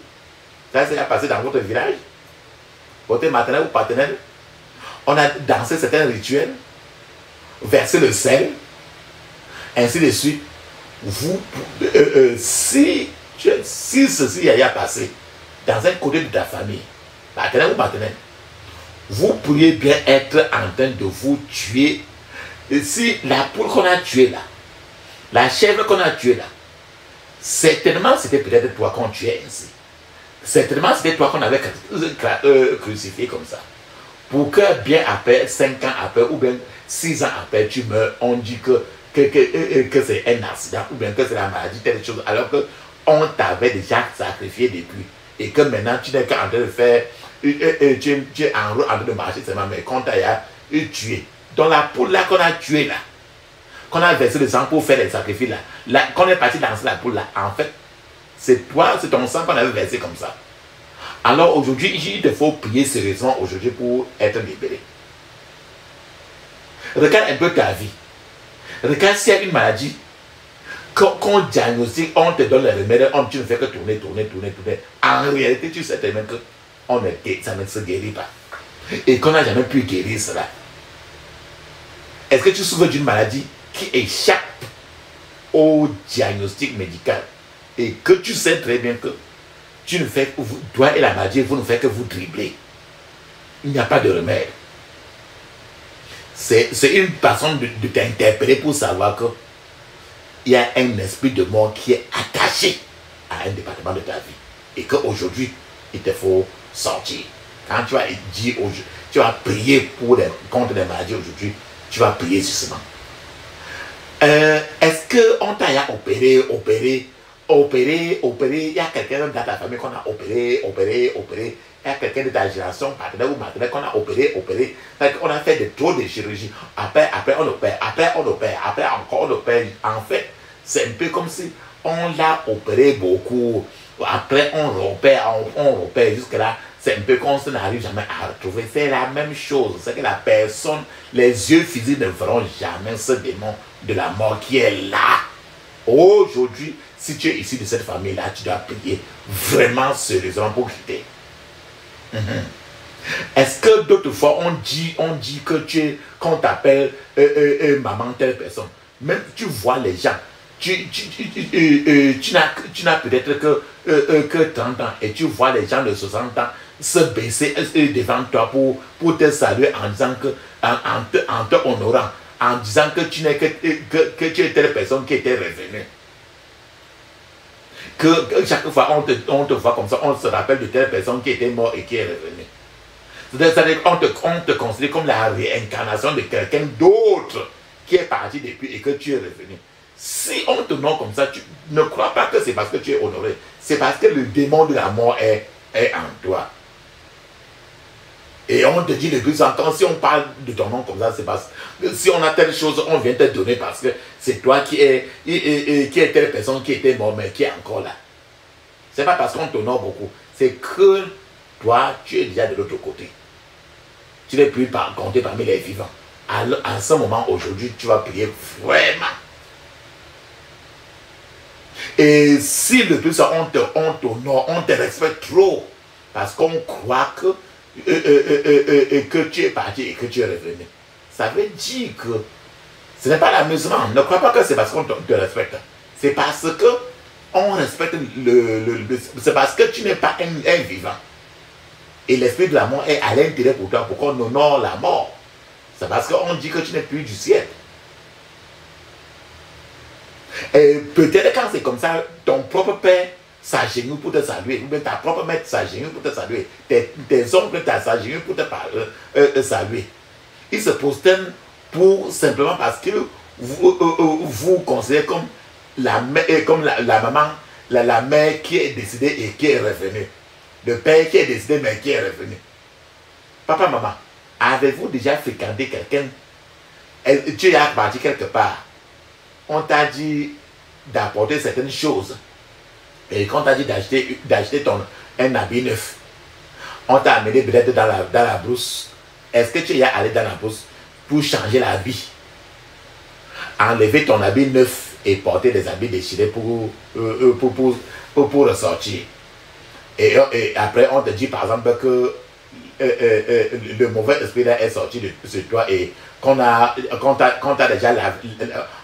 Ça s'est passé dans votre village, côté maternel ou paternel. On a dansé certains rituels, versé le sel, ainsi de suite. Si ceci y a passé dans un côté de ta famille, paternel ou paternel, vous pourriez bien être en train de vous tuer. Et si la poule qu'on a tuée là, la chèvre qu'on a tuée là, certainement c'était peut-être toi qu'on tuait ainsi. Certainement c'était toi qu'on avait crucifié comme ça. Pour que bien après, 5 ans après, ou bien 6 ans après, tu meurs, on dit que c'est un accident, ou bien que c'est la maladie, telle chose, alors qu'on t'avait déjà sacrifié depuis. Et que maintenant tu n'es qu'en train de faire, tu es en train de marcher seulement, mais qu'on t'a tué. Donc la poule là qu'on a tuée là, qu'on a versé le sang pour faire les sacrifices là, qu'on est parti danser la poule là, en fait, c'est toi, c'est ton sang qu'on avait versé comme ça. Alors aujourd'hui, il te faut prier sérieusement aujourd'hui pour être libéré. Regarde un peu ta vie. Regarde s'il y a une maladie, qu'on diagnostique, on te donne les remèdes, tu ne fais que tourner. En réalité, tu sais tellement que ça ne se guérit pas. Et qu'on n'a jamais pu guérir cela. Est-ce que tu souffres d'une maladie qui échappe au diagnostic médical et que tu sais très bien que tu ne fais, toi et la maladie, vous ne faites que vous dribbler. Il n'y a pas de remède. C'est une façon de t'interpeller pour savoir que il y a un esprit de mort qui est attaché à un département de ta vie. Et qu'aujourd'hui, il te faut sortir. Quand tu vas dire, tu vas prier contre les maladies aujourd'hui, tu vas prier justement. Est-ce qu'on t'a opéré? Il y a quelqu'un dans ta famille qu'on a opéré. Il y a quelqu'un de ta génération, partenaire ou maternelle, qu'on a opéré. On a fait trop de chirurgie. Après, on opère. Après, encore, on opère. En fait, c'est un peu comme si on l'a opéré beaucoup. Après, on repère jusque-là. C'est un peu comme si on n'arrive jamais à retrouver. C'est la même chose. C'est que la personne, les yeux physiques ne verront jamais ce démon de la mort qui est là. Aujourd'hui, si tu es issu de cette famille-là, tu dois prier vraiment sérieusement pour quitter. Est-ce que d'autres fois on dit que qu'on t'appelle maman telle personne, même tu vois les gens, tu n'as peut-être que 30 ans et tu vois les gens de 60 ans se baisser devant toi pour te saluer en disant que en te honorant, en disant que tu n'es que tu es telle personne qui était revenue. Que chaque fois on te voit comme ça, on se rappelle de telle personne qui était morte et qui est revenue. C'est-à-dire qu'on te considère comme la réincarnation de quelqu'un d'autre qui est parti depuis et que tu es revenu. Si on te nomme comme ça, tu ne crois pas que c'est parce que tu es honoré. C'est parce que le démon de la mort est en toi. Et on te dit le plus en temps, si on parle de ton nom comme ça, c'est parce que si on a telle chose, on vient te donner parce que c'est toi qui est telle personne qui était morte mais qui est encore là. C'est pas parce qu'on t'honore beaucoup, c'est que toi, tu es déjà de l'autre côté. Tu n'es plus compté parmi les vivants. Alors, à ce moment, aujourd'hui, tu vas prier vraiment. Et si le plus on t'honore, on te respecte trop, parce qu'on croit que tu es parti et que tu es revenu. Ça veut dire que ce n'est pas l'amusement. Ne crois pas que c'est parce qu'on te respecte. C'est parce que on respecte c'est parce que tu n'es pas un vivant. Et l'esprit de la mort est à l'intérieur pour toi, pour qu'on honore la mort. C'est parce qu'on dit que tu n'es plus du ciel. Et peut-être quand c'est comme ça, ton propre père s'agenouille pour te saluer, ou bien ta propre mère s'agenouille pour te saluer, tes oncles s'agenouillent pour te saluer. Ils se prosternent pour simplement parce que vous considérez comme la maman, la mère qui est décédée et qui est revenue. Le père qui est décédé mais qui est revenu. Papa, maman, avez-vous déjà fréquenté quelqu'un? Tu es parti quelque part. On t'a dit d'apporter certaines choses. Et quand on t'a dit d'acheter un habit neuf, on t'a amené peut-être dans la brousse. Est-ce que tu es allé dans la brousse pour changer l'habit? Enlever ton habit neuf et porter des habits déchirés pour ressortir. Et après, on te dit par exemple que le mauvais esprit là est sorti de toi et qu'on t'a déjà lavé,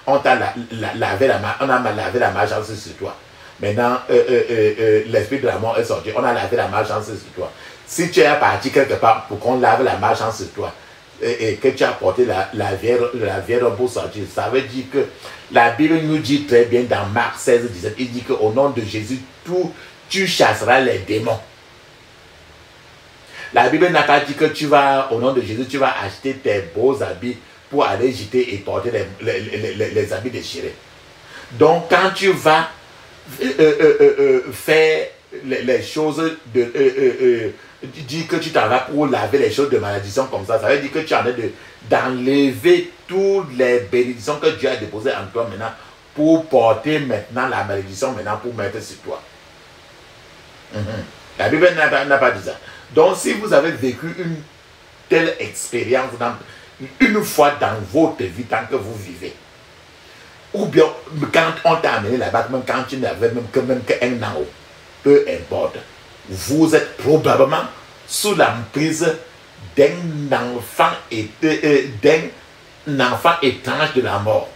on t'a lavé la main, on a lavé la malchance sur toi. Maintenant, l'esprit de la mort est sorti, on a lavé la malchance sur toi. Si tu es parti quelque part pour qu'on lave la malchance sur toi et que tu as porté la vieille robe pour sortir, ça veut dire que la Bible nous dit très bien dans Marc 16, 17, il dit qu'au nom de Jésus, tu chasseras les démons. La Bible n'a pas dit que au nom de Jésus, tu vas acheter tes beaux habits pour aller jeter et porter les habits déchirés. Donc, quand tu vas faire les choses, dis que tu t'en vas pour laver les choses de malédiction comme ça veut dire que tu en es d'enlever toutes les bénédictions que Dieu a déposées en toi maintenant pour porter maintenant la malédiction maintenant pour mettre sur toi. La Bible n'a pas dit ça. Donc, si vous avez vécu une telle expérience une fois dans votre vie, tant que vous vivez, ou bien quand on t'a amené là-bas, même quand tu n'avais même qu'un an, peu importe, vous êtes probablement sous l'emprise d'un enfant étrange de la mort.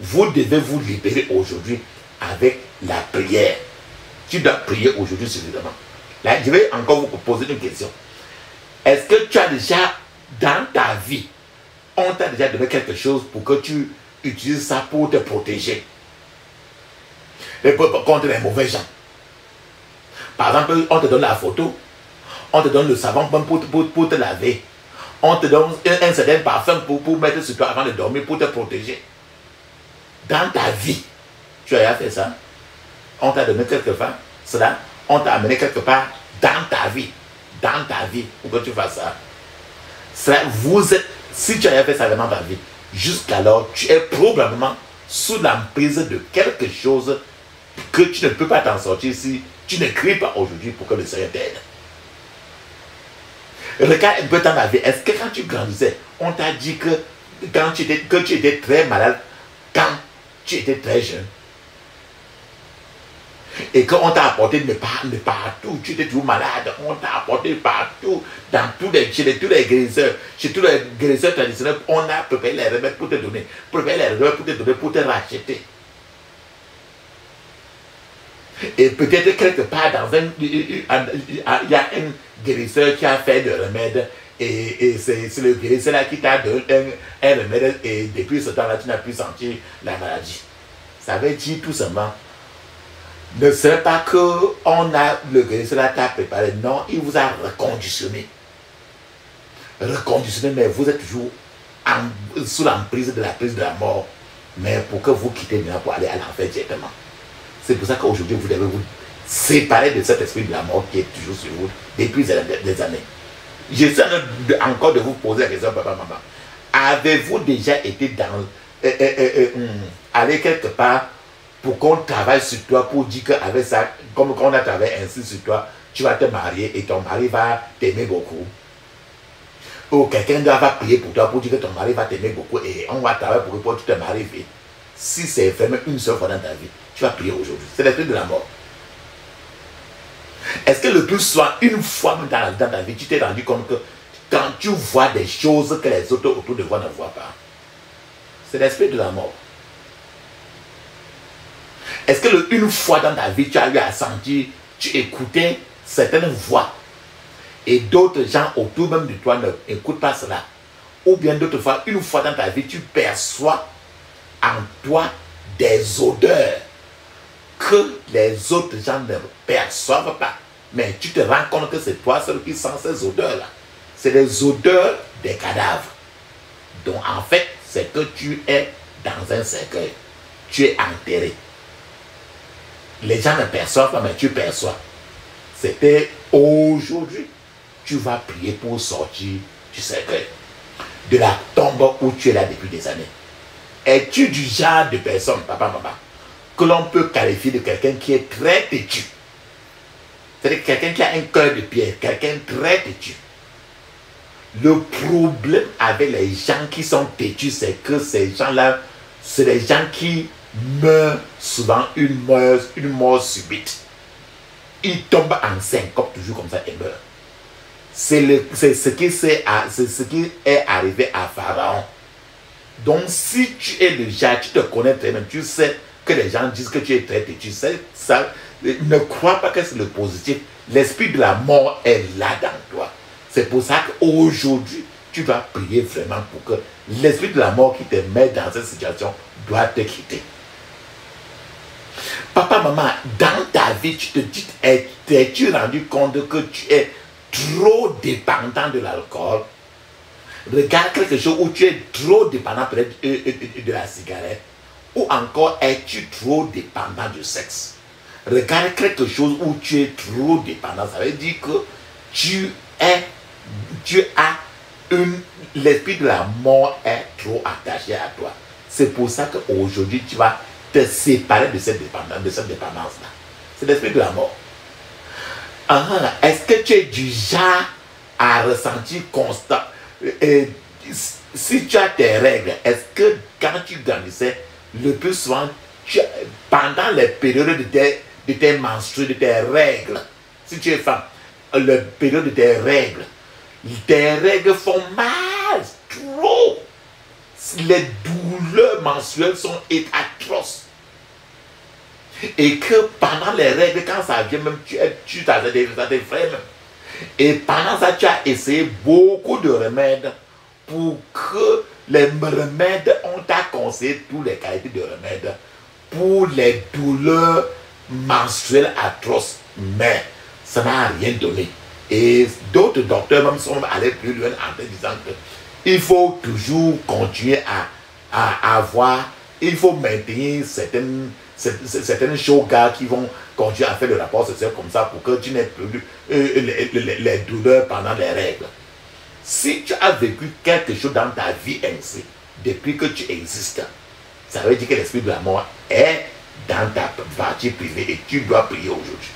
Vous devez vous libérer aujourd'hui avec la prière. Tu dois prier aujourd'hui suffisamment. Là, je vais encore vous poser une question. Est-ce que tu as déjà, dans ta vie, on t'a déjà donné quelque chose pour que tu utilises ça pour te protéger contre les mauvais gens? Par exemple, on te donne la photo, on te donne le savon pour te laver, on te donne un certain parfum pour mettre sur toi avant de dormir, pour te protéger. Dans ta vie, tu as fait ça? On t'a donné quelque part cela? On t'a amené quelque part dans ta vie pour que tu fasses ça. Si tu as fait ça dans ta vie, jusqu'alors, tu es probablement sous l'emprise de quelque chose que tu ne peux pas t'en sortir si tu ne cries pas aujourd'hui pour que le Seigneur t'aide. Regarde un peu dans ta vie. Est-ce que quand tu grandissais, on t'a dit que tu étais très malade quand tu étais très jeune? Et qu'on t'a apporté de partout, tu étais toujours malade, on t'a apporté partout, chez tous les guérisseurs, chez tous les guérisseurs traditionnels, on a préparé les remèdes pour te donner, pour te racheter. Et peut-être quelque part il y a un guérisseur qui a fait des remèdes, et c'est le guérisseur là qui t'a donné un remède, et depuis ce temps-là, tu n'as plus senti la maladie. Ça veut dire tout simplement, ne serait pas que le guérisseur t'a préparé, non, il vous a reconditionné. Reconditionné, mais vous êtes toujours sous l'emprise de la prise de la mort, mais pour que vous quittez maintenant pour aller à l'enfer directement. C'est pour ça qu'aujourd'hui, vous devez vous séparer de cet esprit de la mort qui est toujours sur vous depuis des années. J'essaie encore de vous poser la question, papa, maman. Avez-vous déjà été aller quelque part pour qu'on travaille sur toi, pour dire qu'avec ça, comme on a travaillé ainsi sur toi, tu vas te marier et ton mari va t'aimer beaucoup? Ou quelqu'un va prier pour toi pour dire que ton mari va t'aimer beaucoup et on va travailler pour que tu te maries vite. Si c'est vraiment une seule fois dans ta vie, tu vas prier aujourd'hui. C'est l'esprit de la mort. Est-ce que le plus souvent, une fois dans ta vie, tu t'es rendu compte que quand tu vois des choses que les autres autour de toi ne voient pas, c'est l'esprit de la mort. Est-ce que une fois dans ta vie, tu as eu à sentir, tu écoutais certaines voix et d'autres gens autour même de toi n'écoutent pas cela? Ou bien d'autres fois, une fois dans ta vie, tu perçois en toi des odeurs que les autres gens ne perçoivent pas. Mais tu te rends compte que c'est toi seul qui sens ces odeurs-là. C'est les odeurs des cadavres. Donc en fait, c'est que tu es dans un cercueil. Tu es enterré. Les gens ne perçoivent pas, mais tu perçois. C'était aujourd'hui. Tu vas prier pour sortir du cercueil. De la tombe où tu es là depuis des années. Es-tu du genre de personne, papa, maman, que l'on peut qualifier de quelqu'un qui est très têtu? C'est-à-dire quelqu'un qui a un cœur de pierre, quelqu'un très têtu. Le problème avec les gens qui sont têtus, c'est que ces gens-là, c'est les gens qui meurent souvent une mort subite. Ils tombent en syncope, toujours comme ça, et meurent. C'est ce qui est arrivé à Pharaon. Donc, si tu es le genre, tu te connais très bien, tu sais que les gens disent que tu es très têtu, ça, ne crois pas que c'est le positif. L'esprit de la mort est là dans toi. C'est pour ça qu'aujourd'hui, tu vas prier vraiment pour que l'esprit de la mort qui te met dans cette situation doit te quitter. Papa, maman, dans ta vie, tu te dis, t'es-tu rendu compte que tu es trop dépendant de l'alcool? Regarde quelque chose où tu es trop dépendant peut-être de la cigarette. Ou encore, es-tu trop dépendant du sexe? Regarde quelque chose où tu es trop dépendant. Ça veut dire que tu as l'esprit de la mort est trop attaché à toi. C'est pour ça qu'aujourd'hui, tu vas te séparer de cette dépendance-là. C'est l'esprit de la mort. Est-ce que tu es du genre à ressentir constant? Si tu as tes règles, est-ce que quand tu grandissais, le plus souvent, pendant les périodes de tes menstrues, de tes règles, si tu es femme, le période de tes règles font mal, trop. Les douleurs menstruelles sont atroces. Et que pendant les règles, quand ça vient, même tu as des frères même. Et pendant ça, tu as essayé beaucoup de remèdes pour que les remèdes, on t'a conseillé toutes les qualités de remèdes pour les douleurs menstruelles atroces. Mais ça n'a rien donné. Et d'autres docteurs même sont allés plus loin en te disant qu'il faut toujours continuer à avoir, il faut maintenir certaines choses qui vont continuer à faire le rapport social comme ça pour que tu n'aies plus les douleurs pendant les règles. Si tu as vécu quelque chose dans ta vie ainsi, depuis que tu existes, ça veut dire que l'esprit de la mort est dans ta partie privée et tu dois prier aujourd'hui.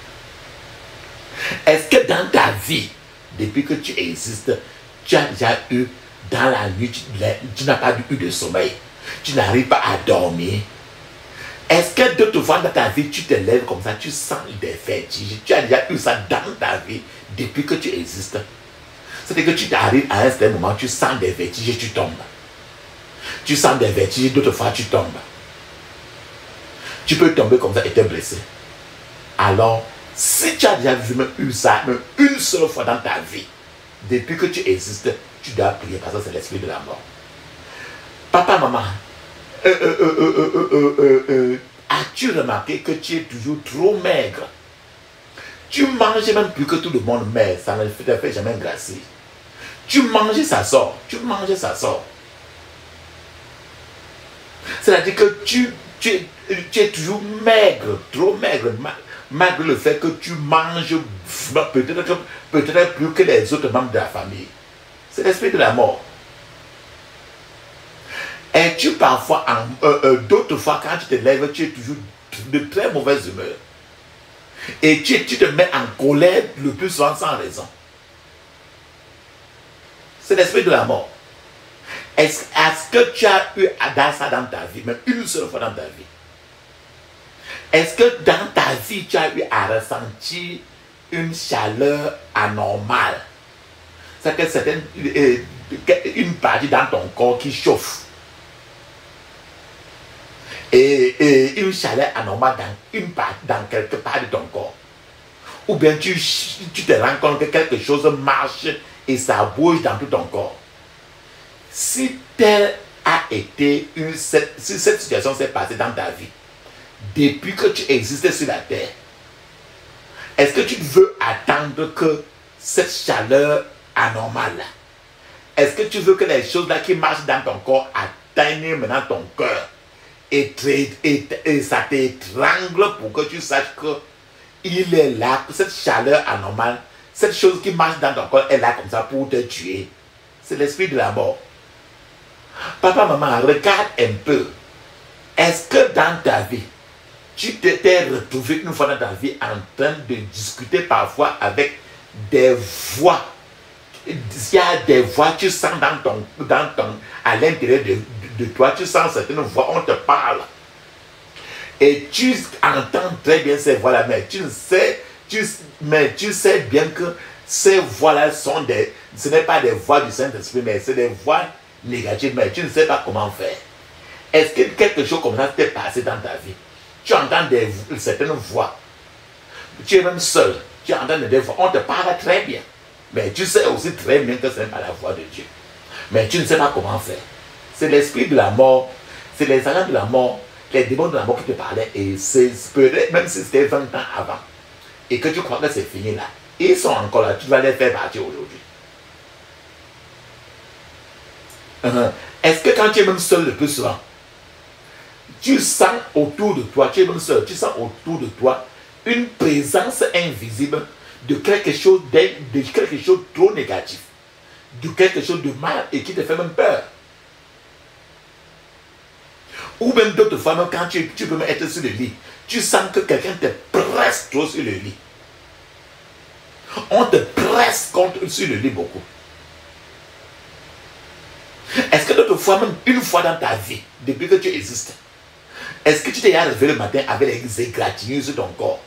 Est-ce que dans ta vie, depuis que tu existes, tu as déjà eu, dans la nuit, tu n'as pas eu de sommeil, tu n'arrives pas à dormir? Est-ce que d'autres fois dans ta vie, tu te lèves comme ça, tu sens des vertiges? Tu as déjà eu ça dans ta vie depuis que tu existes? C'est-à-dire que tu arrives à un certain moment, tu sens des vertiges et tu tombes. Tu sens des vertiges, d'autres fois tu tombes. Tu peux tomber comme ça et te blesser. Alors, si tu as déjà eu ça, même une seule fois dans ta vie, depuis que tu existes, tu dois prier parce que c'est l'esprit de la mort. Papa, maman, as-tu remarqué que tu es toujours trop maigre? Tu manges même plus que tout le monde, mais ça ne te fait jamais gracier. Tu manges, ça sort. Tu manges, ça sort. C'est-à-dire que tu es toujours maigre, trop maigre, malgré le fait que tu manges peut-être plus que les autres membres de la famille. C'est l'esprit de la mort. Es-tu parfois, d'autres fois, quand tu te lèves, tu es toujours de très mauvaise humeur. Et tu te mets en colère le plus souvent sans raison. C'est l'esprit de la mort. Est-ce que tu as eu ça dans ta vie, même une seule fois dans ta vie? Est-ce que dans ta vie, tu as eu à ressentir une chaleur anormale? C'est que une partie dans ton corps qui chauffe. Et une chaleur anormale dans quelque part de ton corps. Ou bien tu te rends compte que quelque chose marche et ça bouge dans tout ton corps. Si tel a été si cette situation s'est passée dans ta vie, depuis que tu existais sur la terre, est-ce que tu veux attendre que cette chaleur anormale, est-ce que tu veux que les choses là qui marchent dans ton corps atteignent maintenant ton cœur et ça t'étrangle pour que tu saches que il est là, que cette chaleur anormale, cette chose qui marche dans ton corps est là comme ça pour te tuer? C'est l'esprit de la mort. Papa, maman, regarde un peu. Est-ce que dans ta vie, tu t'es retrouvé une fois dans ta vie en train de discuter parfois avec des voix? Il y a des voix, tu sens à l'intérieur de toi, tu sens certaines voix, on te parle. Et tu entends très bien ces voix-là, mais tu sais bien que ces voix-là ce n'est pas des voix du Saint-Esprit, mais c'est des voix négatives, mais tu ne sais pas comment faire. Est-ce que quelque chose comme ça t'est passé dans ta vie? Tu entends certaines voix. Tu es même seul. Tu entends des voix. On te parle très bien. Mais tu sais aussi très bien que ce n'est pas la voix de Dieu. Mais tu ne sais pas comment faire. C'est l'esprit de la mort. C'est les agents de la mort, les démons de la mort qui te parlaient. Et c'est peut-être même si c'était 20 ans avant. Et que tu crois que c'est fini là. Ils sont encore là. Tu vas les faire partir aujourd'hui. Est-ce que quand tu es même seul le plus souvent, tu sens autour de toi, tu es même seul, tu sens autour de toi une présence invisible de quelque chose de trop négatif, de quelque chose de mal et qui te fait même peur? Ou même d'autres fois, même quand tu peux même être sur le lit, tu sens que quelqu'un te presse trop sur le lit. On te presse sur le lit beaucoup. Est-ce que d'autres fois, même une fois dans ta vie, depuis que tu existes, est-ce que tu t'es réveillé le matin avec les égratignures sur ton corps?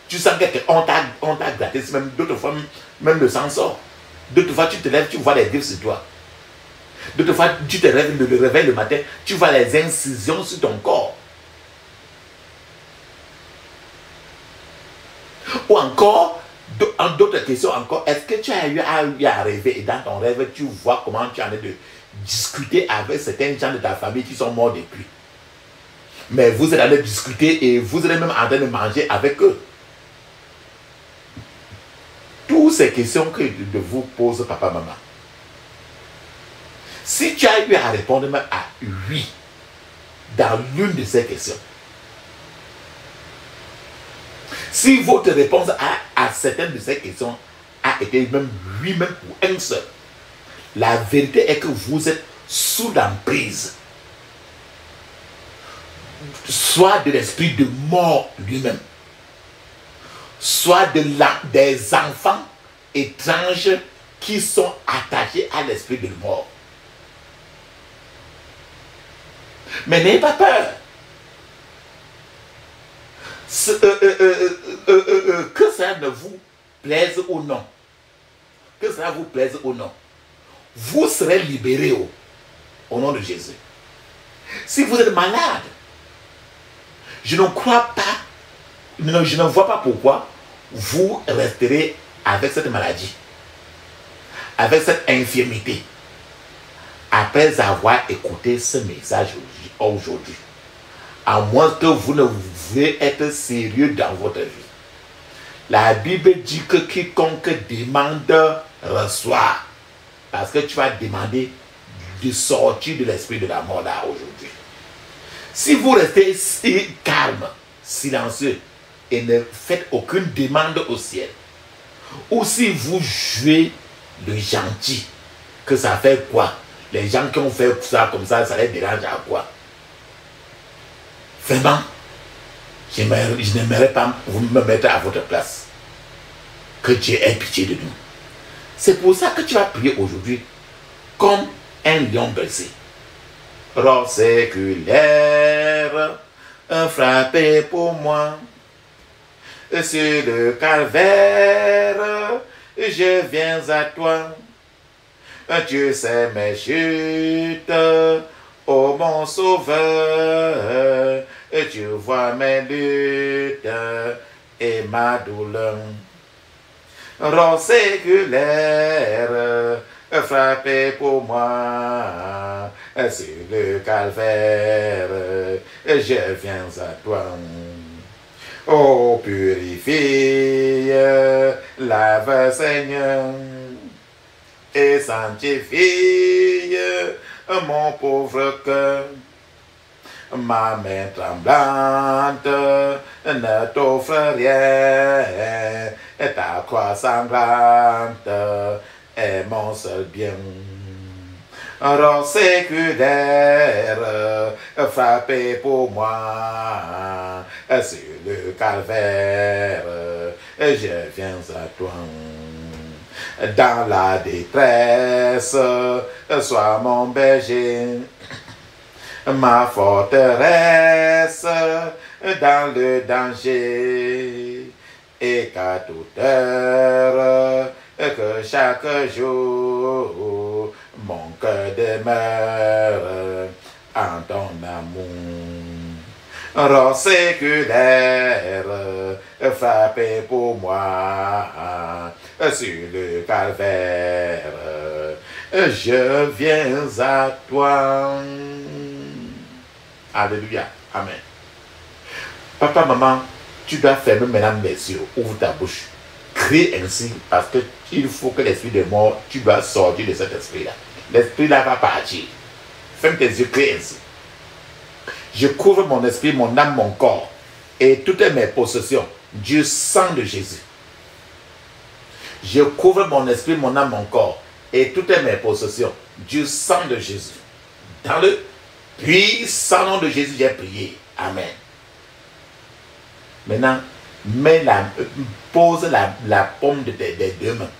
Tu sens qu'on t'a gratté, même d'autres fois, même le sang sort. D'autres fois, tu te lèves, tu vois les griffes sur toi. D'autres fois, tu te réveilles le matin, tu vois les incisions sur ton corps. Ou encore, en d'autres questions encore, est-ce que tu as eu à rêver et dans ton rêve, tu vois comment tu en es de discuter avec certains gens de ta famille qui sont morts depuis. Mais vous êtes allé discuter et vous êtes même en train de manger avec eux. Toutes ces questions que je vous pose, papa, maman. Si tu as eu à répondre même à oui dans l'une de ces questions, si votre réponse à certaines de ces questions a été même oui, même pour un seul, la vérité est que vous êtes sous l'emprise soit de l'esprit de mort lui-même, soit des enfants étranges qui sont attachés à l'esprit de mort. Mais n'ayez pas peur. Que ça ne vous plaise ou non, que ça vous plaise ou non, vous serez libérés au nom de Jésus. Si vous êtes malade, je ne crois pas, je ne vois pas pourquoi vous resterez avec cette maladie, avec cette infirmité, après avoir écouté ce message aujourd'hui. À moins que vous ne vouliez être sérieux dans votre vie. La Bible dit que quiconque demande reçoit. Parce que tu vas demander de sortir de l'esprit de la mort là aujourd'hui. Si vous restez calme, silencieux et ne faites aucune demande au ciel, ou si vous jouez le gentil, que ça fait quoi? Les gens qui ont fait ça comme ça les dérange à quoi? Vraiment, je n'aimerais pas vous me mettre à votre place. Que Dieu ait pitié de nous. C'est pour ça que tu vas prier aujourd'hui comme un lion blessé. Roi séculaire, frappé pour moi. Sur le calvaire, je viens à toi. Tu sais mes chutes, ô mon sauveur. Tu vois mes luttes et ma douleur. Roi séculaire, frappé pour moi. sur le calvaire, je viens à toi. Oh, purifie, lave Seigneur, et sanctifie mon pauvre cœur. Ma main tremblante ne t'offre rien, et ta croix sanglante est mon seul bien. Roi séculaire, frappé pour moi sur le calvaire, je viens à toi. Dans la détresse, sois mon berger, ma forteresse dans le danger, et qu'à toute heure, que chaque jour, mon cœur demeure en ton amour. Roi séculaire, frappé pour moi sur le calvaire, je viens à toi. Alléluia. Amen. Papa, maman, tu dois fermer maintenant mes yeux. Ouvre ta bouche. Crie ainsi parce que il faut que l'esprit de mort, tu dois sortir de cet esprit-là. L'esprit-là va partir. Ferme tes yeux, crie ainsi. Je couvre mon esprit, mon âme, mon corps et toutes mes possessions du sang de Jésus. Je couvre mon esprit, mon âme, mon corps et toutes mes possessions du sang de Jésus. Dans le puissant nom de Jésus, j'ai prié. Amen. Maintenant, pose la paume des deux mains.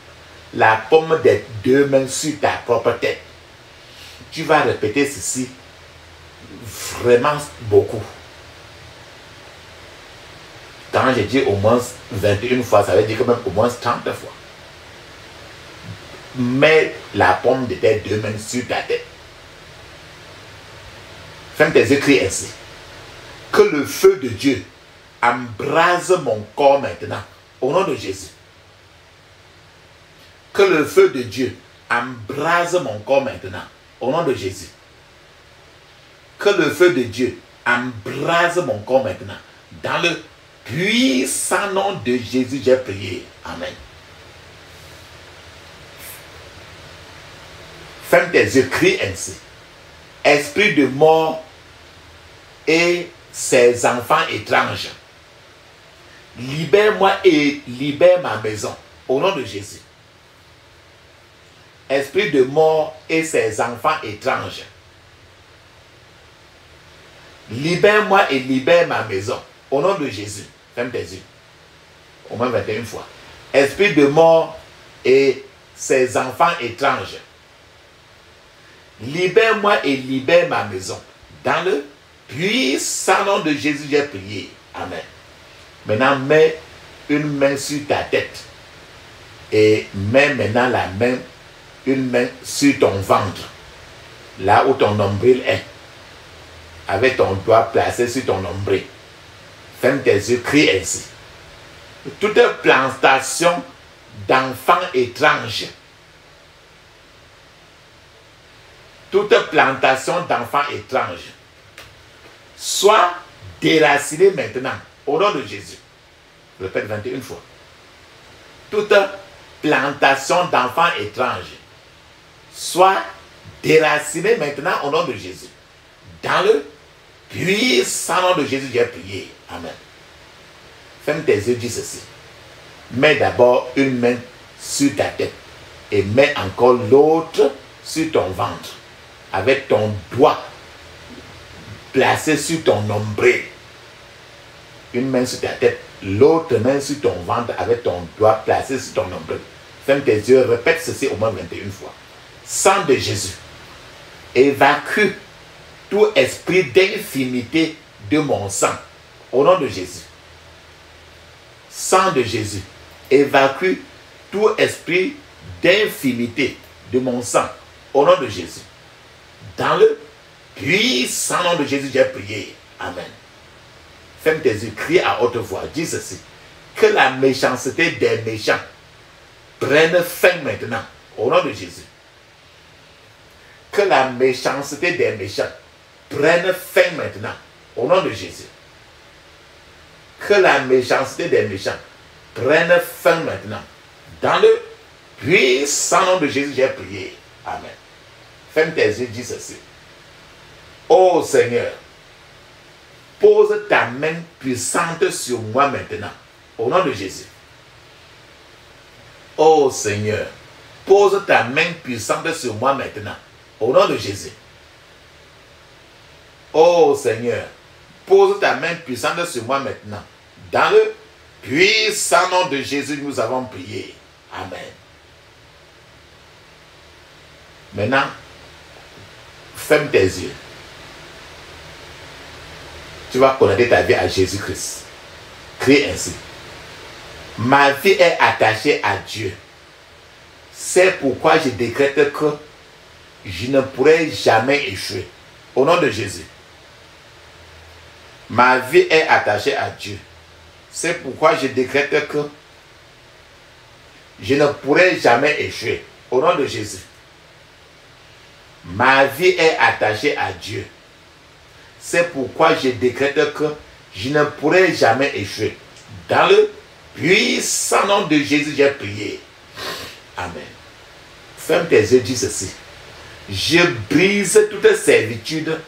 La paume des deux mains sur ta propre tête. Tu vas répéter ceci vraiment beaucoup. Quand j'ai dit au moins 21 fois, ça veut dire quand même au moins 30 fois. Mets la paume de tes deux mains sur ta tête. Ferme tes yeux, crie ainsi. Que le feu de Dieu embrase mon corps maintenant, au nom de Jésus. Que le feu de Dieu embrase mon corps maintenant, au nom de Jésus. Que le feu de Dieu embrase mon corps maintenant. Dans le puissant nom de Jésus, j'ai prié. Amen. Ferme tes yeux, crie ainsi. Esprit de mort et ses enfants étranges, libère-moi et libère ma maison, au nom de Jésus. Esprit de mort et ses enfants étranges, libère-moi et libère ma maison, au nom de Jésus. Ferme tes yeux. Au moins 21 fois. Esprit de mort et ses enfants étranges, libère-moi et libère ma maison. Dans le puissant nom de Jésus, j'ai prié. Amen. Maintenant, mets une main sur ta tête. Et mets maintenant une main sur ton ventre. Là où ton nombril est. Avec ton doigt placé sur ton nombril. Ferme tes yeux, crie ainsi. Toute plantation d'enfants étranges. Toute plantation d'enfants étranges soit déracinée maintenant au nom de Jésus. Je répète 21 fois. Toute plantation d'enfants étranges soit déracinée maintenant au nom de Jésus. Dans le puissant nom de Jésus, j'ai prié. Amen. Ferme tes yeux, dis ceci. Mets d'abord une main sur ta tête et mets encore l'autre sur ton ventre. Avec ton doigt placé sur ton nombril. Une main sur ta tête, l'autre main sur ton ventre avec ton doigt placé sur ton nombril. Ferme tes yeux, répète ceci au moins 21 fois. Sang de Jésus, évacue tout esprit d'infimité de mon sang. Au nom de Jésus. Sang de Jésus, évacue tout esprit d'infimité de mon sang. Au nom de Jésus. Dans le puissant nom de Jésus, j'ai prié. Amen. Ferme tes yeux, crie à haute voix. Dis ceci. Que la méchanceté des méchants prenne fin maintenant. Au nom de Jésus. que la méchanceté des méchants prenne fin maintenant. Au nom de Jésus. Que la méchanceté des méchants prenne fin maintenant. Dans le puissant nom de Jésus, j'ai prié. Amen. Ferme tes yeux, dis ceci. Ô Seigneur, pose ta main puissante sur moi maintenant. Au nom de Jésus. Ô Seigneur, pose ta main puissante sur moi maintenant. Au nom de Jésus. Ô Seigneur, pose ta main puissante sur moi maintenant. Dans le puissant nom de Jésus, nous avons prié. Amen. Maintenant, ferme tes yeux. Tu vas connecter ta vie à Jésus-Christ. Crie ainsi. Ma vie est attachée à Dieu. C'est pourquoi je décrète que je ne pourrai jamais échouer. Au nom de Jésus. Ma vie est attachée à Dieu. C'est pourquoi je décrète que je ne pourrai jamais échouer. Au nom de Jésus. Ma vie est attachée à Dieu. C'est pourquoi je décrète que je ne pourrai jamais échouer. Dans le puissant nom de Jésus, j'ai prié. Amen. Ferme tes yeux, dis ceci. Je brise toute servitude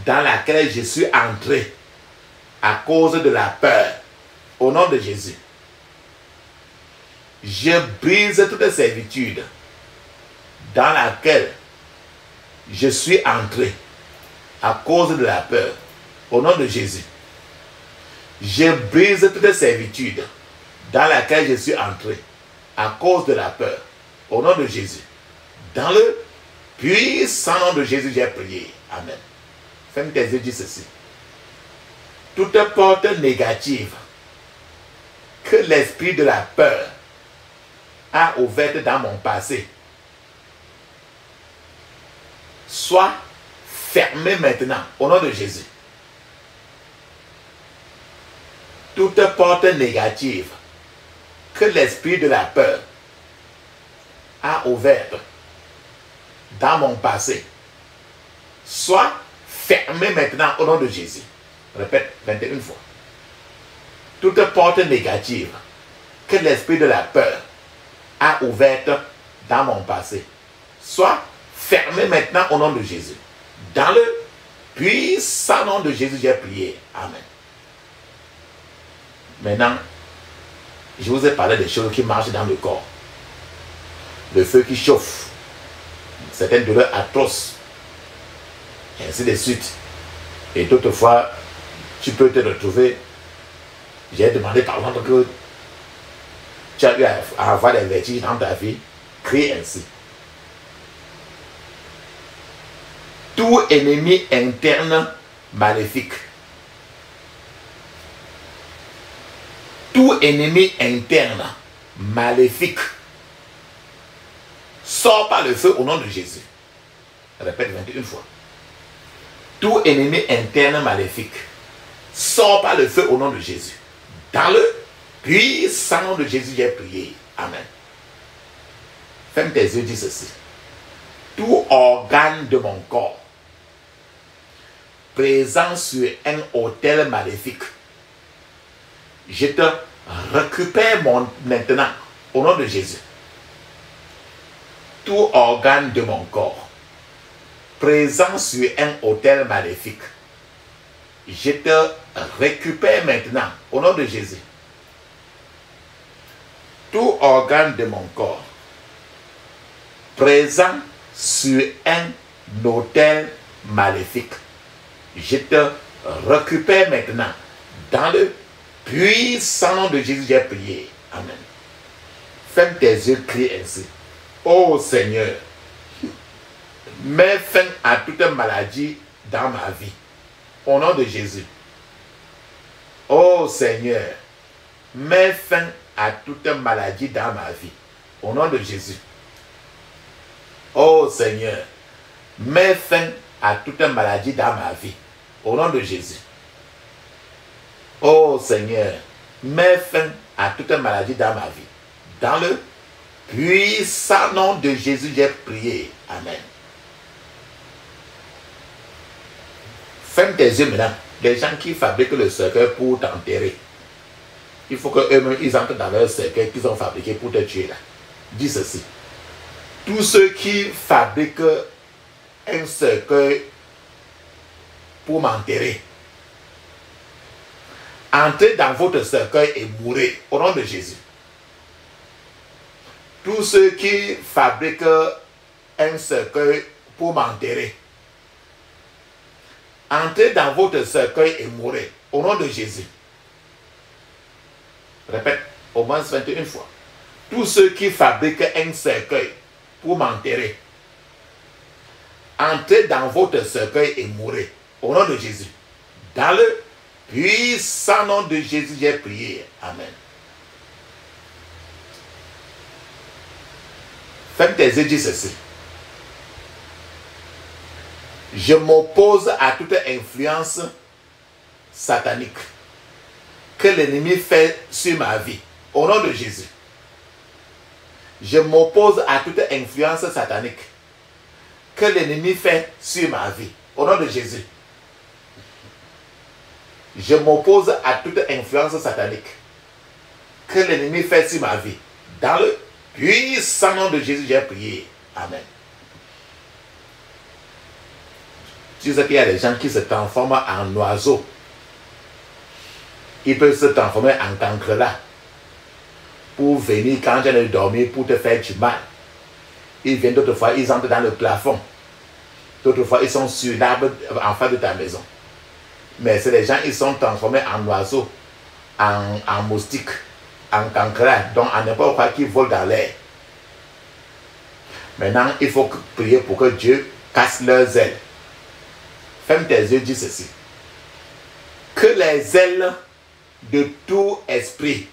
dans laquelle je suis entré à cause de la peur. Au nom de Jésus. Je brise toute servitude dans laquelle je suis entré à cause de la peur. Au nom de Jésus. Je brise toute servitude dans laquelle je suis entré à cause de la peur. Au nom de Jésus. Dans le puissant nom de Jésus, j'ai prié. Amen. Ferme tes yeux, dis ceci. Toute porte négative que l'esprit de la peur a ouverte dans mon passé soit fermée maintenant au nom de Jésus. Toute porte négative que l'esprit de la peur a ouverte dans mon passé soit fermée maintenant au nom de Jésus. Répète 21 fois. Toute porte négative que l'esprit de la peur a ouverte dans mon passé soit fermée maintenant au nom de Jésus. Dans le puissant nom de Jésus, j'ai prié. Amen. Maintenant, je vous ai parlé des choses qui marchent dans le corps. Le feu qui chauffe, certaines douleurs atroces, et ainsi de suite. Et d'autres fois, tu peux te retrouver. J'ai demandé par exemple que tu as eu à avoir des vertiges dans ta vie. Crie ainsi. Tout ennemi interne maléfique. Tout ennemi interne maléfique sort par le feu au nom de Jésus. Répète 21 fois. Tout ennemi interne maléfique sort par le feu au nom de Jésus. Dans le puissant nom de Jésus, j'ai prié. Amen. Ferme tes yeux, dis ceci. Tout organe de mon corps présent sur un autel maléfique, je te récupère maintenant au nom de Jésus. Tout organe de mon corps présent sur un autel maléfique, je te récupère maintenant au nom de Jésus. Tout organe de mon corps présent sur un autel maléfique, je te récupère maintenant dans le puissant nom de Jésus, j'ai prié. Amen. Ferme tes yeux, crie ainsi. Ô Seigneur, mets fin à toute maladie dans ma vie. Au nom de Jésus. Ô Seigneur, mets fin à toute maladie dans ma vie. Au nom de Jésus. Ô Seigneur, mets fin à toute maladie dans ma vie. Au nom de Jésus. Ô Seigneur, mets fin à toute maladie dans ma vie. Dans le puissant nom de Jésus, j'ai prié. Amen. Ferme tes yeux maintenant. Les gens qui fabriquent le cercueil pour t'enterrer, il faut qu'eux-mêmes ils entrent dans leur cercueil qu'ils ont fabriqué pour te tuer là. Dis ceci. Tous ceux qui fabriquent un cercueil pour m'enterrer, entrez dans votre cercueil et mourrez au nom de Jésus. Tous ceux qui fabriquent un cercueil pour m'enterrer, entrez dans votre cercueil et mourrez au nom de Jésus. Répète au moins 21 fois. Tous ceux qui fabriquent un cercueil pour m'enterrer, entrez dans votre cercueil et mourrez au nom de Jésus. Dans le puissant nom de Jésus, j'ai prié. Amen. Ferme tes yeux, dis ceci. Je m'oppose à toute influence satanique que l'ennemi fait sur ma vie. Au nom de Jésus. Je m'oppose à toute influence satanique que l'ennemi fait sur ma vie. Au nom de Jésus. Je m'oppose à toute influence satanique que l'ennemi fait sur ma vie. Dans le puissant nom de Jésus, j'ai prié. Amen. Tu sais qu'il y a des gens qui se transforment en oiseaux. Ils peuvent se transformer en cancrelat pour venir quand tu es dormir pour te faire du mal. Ils viennent d'autres fois, ils entrent dans le plafond. D'autres fois, ils sont sur l'arbre en face de ta maison. Mais c'est les gens, ils sont transformés en oiseaux, en moustiques, en cancrelat, donc en n'importe quoi qui vole dans l'air. Maintenant, il faut prier pour que Dieu casse leurs ailes. Ferme tes yeux, dis ceci. Que les ailes de tout esprit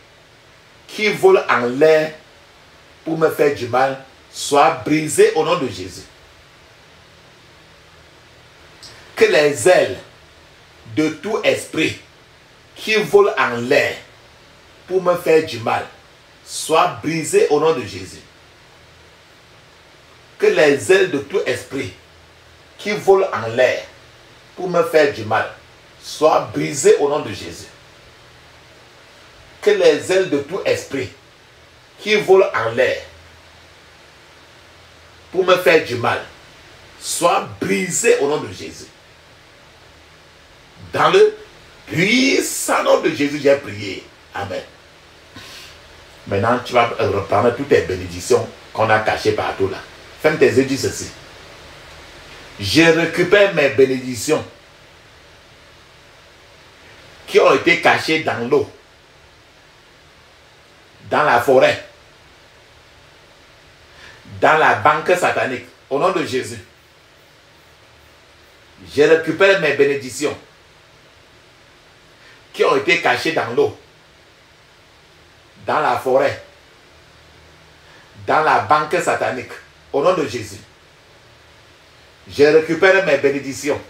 qui vole en l'air pour me faire du mal soient brisées au nom de Jésus. Que les ailes de tout esprit qui vole en l'air pour me faire du mal soient brisées au nom de Jésus. Que les ailes de tout esprit qui vole en l'air pour me faire du mal soient brisées au nom de Jésus. Que les ailes de tout esprit qui volent en l'air pour me faire du mal soient brisées au nom de Jésus. Dans le puissant nom de Jésus, j'ai prié. Amen. Maintenant, tu vas reprendre toutes tes bénédictions qu'on a cachées partout là. Ferme tes yeux, dis ceci. Je récupère mes bénédictions qui ont été cachées dans l'eau, dans la forêt, dans la banque satanique, au nom de Jésus. Je récupère mes bénédictions qui ont été cachées dans l'eau, dans la forêt, dans la banque satanique, au nom de Jésus. Je récupère mes bénédictions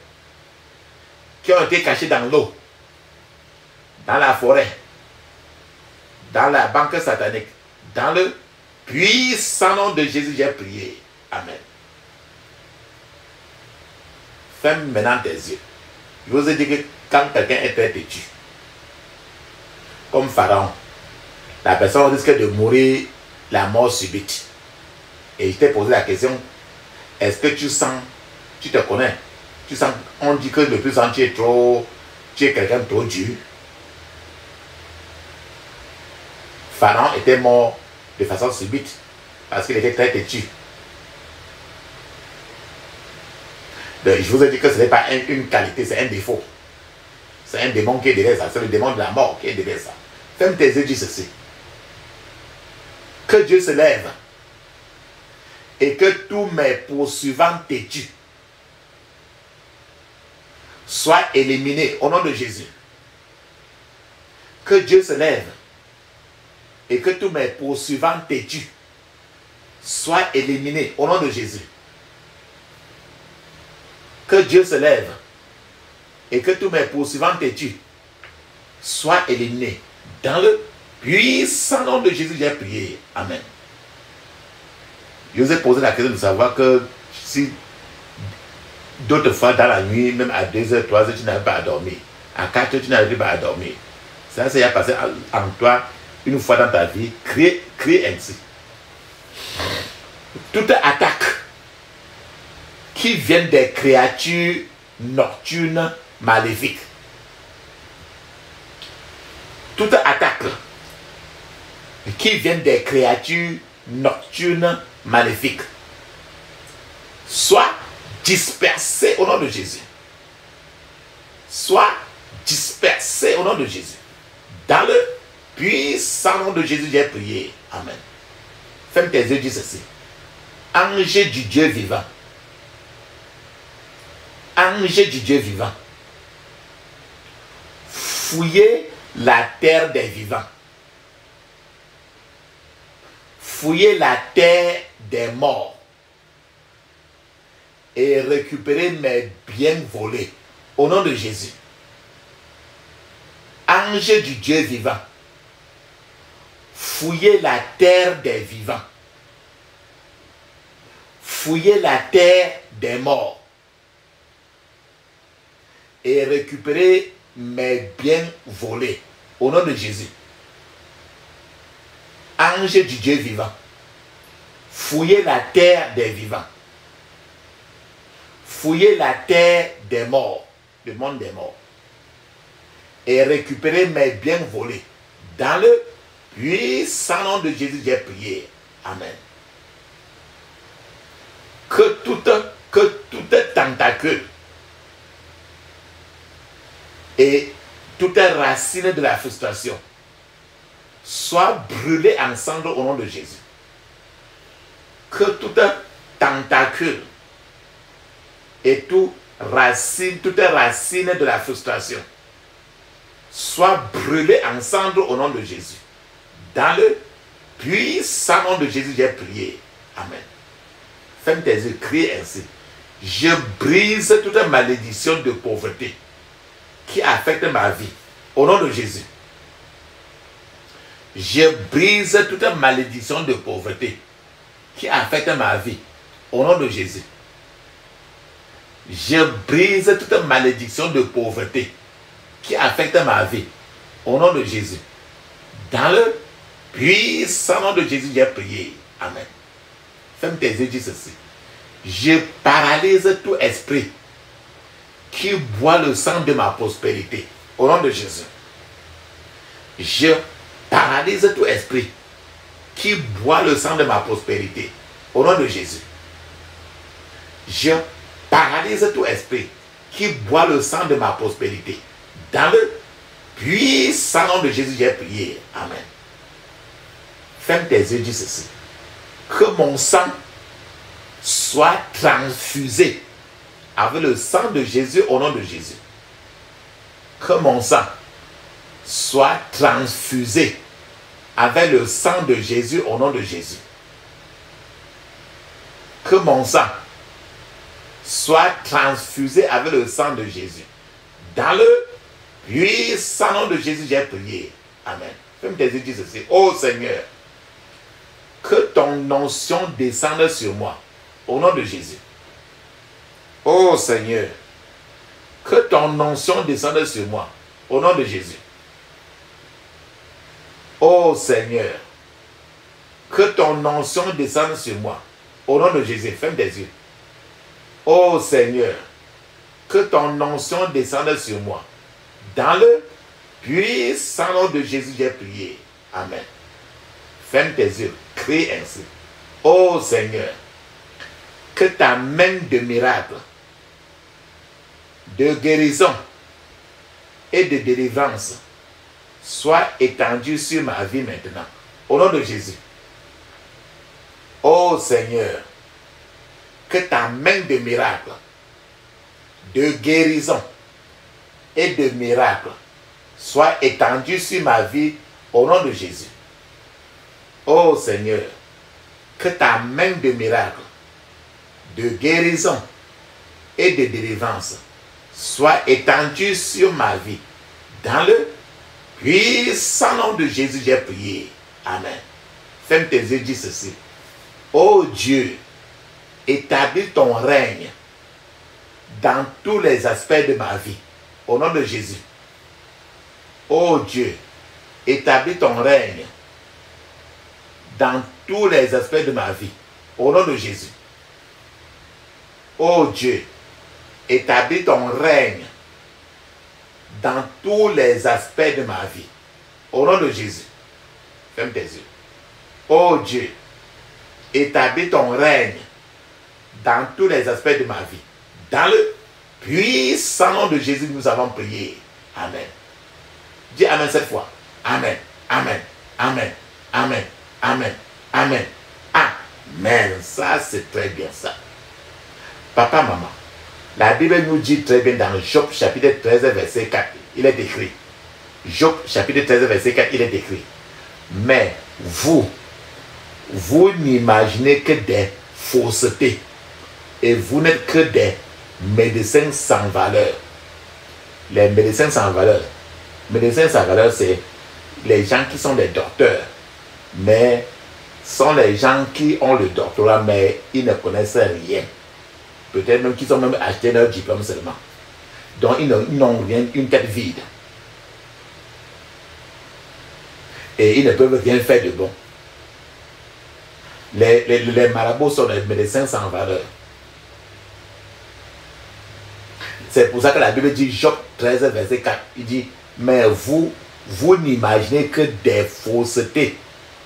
qui ont été cachées dans l'eau, dans la forêt, dans la banque satanique. Dans le puissant nom de Jésus, j'ai prié. Amen. Ferme maintenant tes yeux. Je vous ai dit que quand quelqu'un est très têtu, comme Pharaon, la personne risque de mourir la mort subite. Et je t'ai posé la question, est-ce que tu sens, tu te connais, tu sens, on dit que le plus en tu es quelqu'un de trop dur. Pharaon était mort de façon subite parce qu'il était très têtu. Donc, je vous ai dit que ce n'est pas une qualité, c'est un défaut. C'est un démon qui est derrière ça, c'est le démon de la mort qui est derrière ça. Ferme tes yeux, dis ceci. Que Dieu se lève et que tous mes poursuivants têtus soient éliminés au nom de Jésus. Que Dieu se lève et que tous mes poursuivants têtus soient éliminés au nom de Jésus. Que Dieu se lève et que tous mes poursuivants têtus soient éliminés. Dans le puissant nom de Jésus, j'ai prié. Amen. Je vous ai posé la question de savoir que si D'autres fois, dans la nuit, même à 2h, 3h, tu n'arrives pas à dormir. À 4h, tu n'arrives pas à dormir. Ça, c'est à passer en toi une fois dans ta vie. Crie ainsi. Toute attaque qui vient des créatures nocturnes maléfiques. Toute attaque qui vient des créatures nocturnes maléfiques soit dispersée au nom de Jésus. Soit dispersée au nom de Jésus. Dans le puissant nom de Jésus, j'ai prié. Amen. Ferme tes yeux, dis ceci. Ange du Dieu vivant. Ange du Dieu vivant. Fouillez la terre des vivants. Fouillez la terre des morts. Et récupérez mes biens volés. Au nom de Jésus. Ange du Dieu vivant. Fouillez la terre des vivants. Fouillez la terre des morts. Et récupérez mes biens volés. Au nom de Jésus. Ange du Dieu vivant. Fouillez la terre des vivants. Fouillez la terre des morts. Le monde des morts. Et récupérez mes biens volés. Dans le puissant nom de Jésus, j'ai prié. Amen. Que toute tentacule et toute racine de la frustration soit brûlée en cendres au nom de Jésus. Que toute tentacule et toute racine de la frustration soit brûlée en cendres au nom de Jésus. Dans le puissant nom de Jésus, j'ai prié. Amen. Ferme tes yeux, crie ainsi. Je brise toute malédiction de pauvreté qui affecte ma vie. Au nom de Jésus. Je brise toute malédiction de pauvreté qui affecte ma vie. Au nom de Jésus. Je brise toute malédiction de pauvreté qui affecte ma vie. Au nom de Jésus. Dans le puissant nom de Jésus, j'ai prié. Amen. Ferme tes yeux, dis ceci. Je paralyse tout esprit qui boit le sang de ma prospérité. Au nom de Jésus. Je paralyse tout esprit qui boit le sang de ma prospérité. Au nom de Jésus. Je paralyse tout esprit qui boit le sang de ma prospérité. Dans le puissant nom de Jésus, j'ai prié. Amen. Ferme tes yeux, dis ceci. Que mon sang soit transfusé avec le sang de Jésus au nom de Jésus. Que mon sang soit transfusé avec le sang de Jésus au nom de Jésus. Que mon sang soit transfusé avec le sang de Jésus. Dans le puissant nom de Jésus, j'ai prié. Amen. Ferme tes yeux, dis ceci. Oh Seigneur, que ton onction descende sur moi. Au nom de Jésus. Oh Seigneur, que ton onction descende sur moi. Au nom de Jésus. Oh Seigneur, que ton onction descende sur moi. Au nom de Jésus. Ferme tes yeux. Oh Seigneur, que ton onction descende sur moi. Dans le puissant nom de Jésus, j'ai prié. Amen. Ferme tes yeux. Crie ainsi. Oh Seigneur, que ta main de miracle, de guérison et de délivrance soit étendue sur ma vie maintenant. Au nom de Jésus. Oh Seigneur, que ta main de miracle, de guérison et de miracle soit étendue sur ma vie au nom de Jésus. Oh Seigneur, que ta main de miracle, de guérison et de délivrance soit étendue sur ma vie. Dans le puissant nom de Jésus, j'ai prié. Amen. Ferme tes yeux, dis ceci. Oh Dieu, établis ton règne dans tous les aspects de ma vie. Au nom de Jésus. Ô Dieu, établis ton règne dans tous les aspects de ma vie. Au nom de Jésus. Ô Dieu, établis ton règne dans tous les aspects de ma vie. Au nom de Jésus. Ferme tes yeux. Ô Dieu, établis ton règne dans tous les aspects de ma vie. Dans le puissant nom de Jésus, nous avons prié. Amen. Dis Amen cette fois. Amen. Amen. Amen. Amen. Amen. Amen. Amen. Ça, c'est très bien ça. Papa, maman, la Bible nous dit très bien dans Job chapitre 13, verset 4, il est écrit. Job chapitre 13, verset 4, il est écrit. Mais vous n'imaginez que des faussetés et vous n'êtes que des médecins sans valeur. Les médecins sans valeur. Médecins sans valeur, c'est les gens qui sont des docteurs, mais sont les gens qui ont le doctorat, mais ils ne connaissent rien. Peut-être même qu'ils ont même acheté leur diplôme seulement. Donc ils n'ont rien, une tête vide. Et ils ne peuvent rien faire de bon. Les marabouts sont des médecins sans valeur. C'est pour ça que la Bible dit, Job 13, verset 4, il dit, mais vous n'imaginez que des faussetés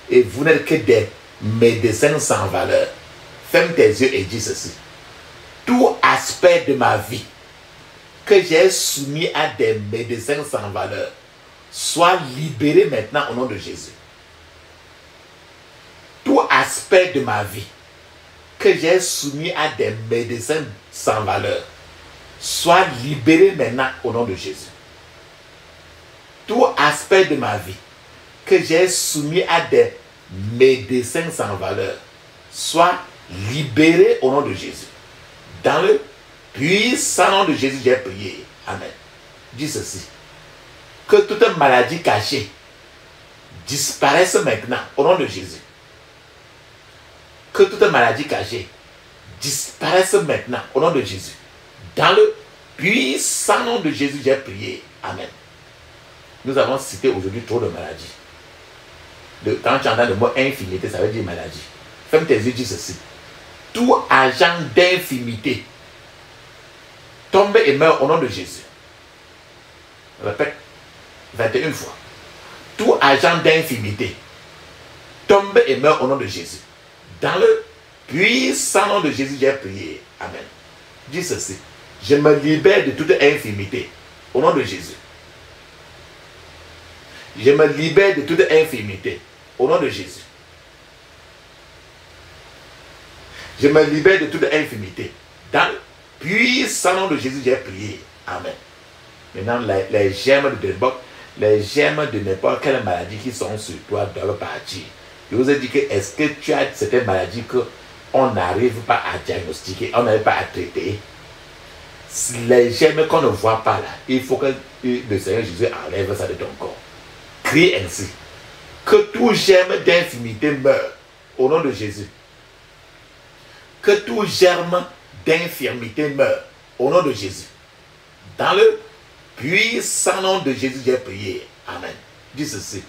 et vous n'êtes que des médecins sans valeur. Ferme tes yeux et dis ceci. Tout aspect de ma vie que j'ai soumis à des médecins sans valeur soit libéré maintenant au nom de Jésus. Tout aspect de ma vie que j'ai soumis à des médecins sans valeur soit libéré maintenant au nom de Jésus. Tout aspect de ma vie que j'ai soumis à des médecins sans valeur soit libéré au nom de Jésus. Dans le puissant nom de Jésus, j'ai prié. Amen. Dis ceci. Que toute maladie cachée disparaisse maintenant au nom de Jésus. Que toute maladie cachée disparaisse maintenant au nom de Jésus. Dans le puissant nom de Jésus, j'ai prié. Amen. Nous avons cité aujourd'hui trop de maladies. Quand tu entends le mot infimité, ça veut dire maladie. Ferme tes yeux, dis ceci. Tout agent d'infimité tombe et meurt au nom de Jésus. Répète 21 fois. Tout agent d'infimité tombe et meurt au nom de Jésus. Dans le puissant nom de Jésus, j'ai prié. Amen. Dis ceci. Je me libère de toute infimité au nom de Jésus. Je me libère de toute infimité au nom de Jésus. Je me libère de toute infimité. Dans le puissant nom de Jésus, j'ai prié. Amen. Maintenant, les germes de n'importe quelle maladie qui sont sur toi doivent partir. Je vous ai dit que est-ce que tu as certaines maladies qu'on n'arrive pas à diagnostiquer, on n'arrive pas à traiter. Les germes qu'on ne voit pas là, il faut que le Seigneur Jésus enlève ça de ton corps. Crie ainsi. Que tout germe d'infimité meure au nom de Jésus. Que tout germe d'infirmité meure au nom de Jésus. Dans le puissant nom de Jésus, j'ai prié. Amen. Dis ceci.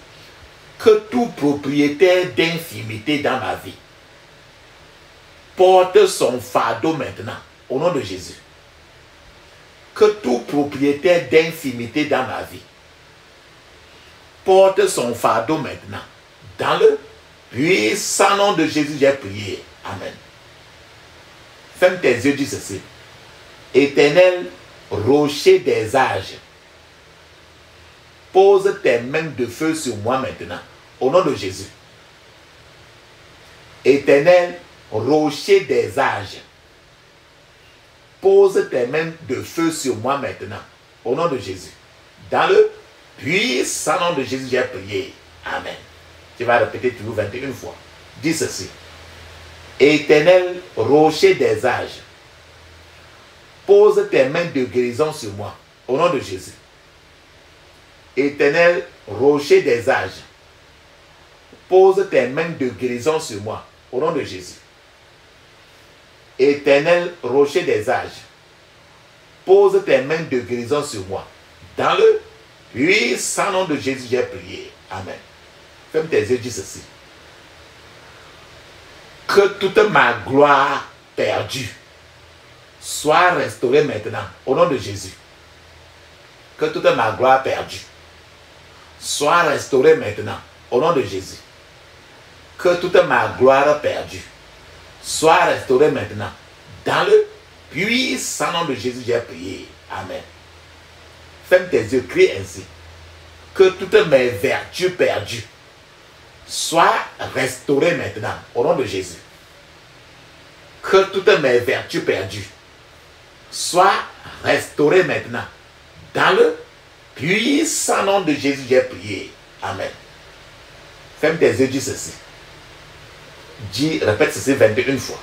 Que tout propriétaire d'infimité dans ma vie porte son fardeau maintenant au nom de Jésus. Que tout propriétaire d'infimité dans ma vie porte son fardeau maintenant. Dans le puissant nom de Jésus, j'ai prié. Amen. Ferme tes yeux, dis ceci. Éternel rocher des âges, pose tes mains de feu sur moi maintenant, au nom de Jésus. Éternel rocher des âges, pose tes mains de feu sur moi maintenant, au nom de Jésus. Dans le puissant nom de Jésus, j'ai prié. Amen. Tu vas répéter toujours 21 fois. Dis ceci. Éternel rocher des âges, pose tes mains de guérison sur moi, au nom de Jésus. Éternel rocher des âges, pose tes mains de guérison sur moi, au nom de Jésus. Éternel rocher des âges, Pose tes mains de guérison sur moi. Dans le puissant nom de Jésus, j'ai prié. Amen. Ferme tes yeux, dis ceci. Que toute ma gloire perdue soit restaurée maintenant, au nom de Jésus. Que toute ma gloire perdue soit restaurée maintenant, au nom de Jésus. Que toute ma gloire perdue soit restaurée maintenant, dans le puissant nom de Jésus, j'ai prié. Amen. Ferme tes yeux, crie ainsi. Que toutes mes vertus perdues soient restaurées maintenant, au nom de Jésus. Que toutes mes vertus perdues soient restaurées maintenant, dans le puissant nom de Jésus, j'ai prié. Amen. Ferme tes yeux, dis ceci. Dis, répète ceci 21 fois.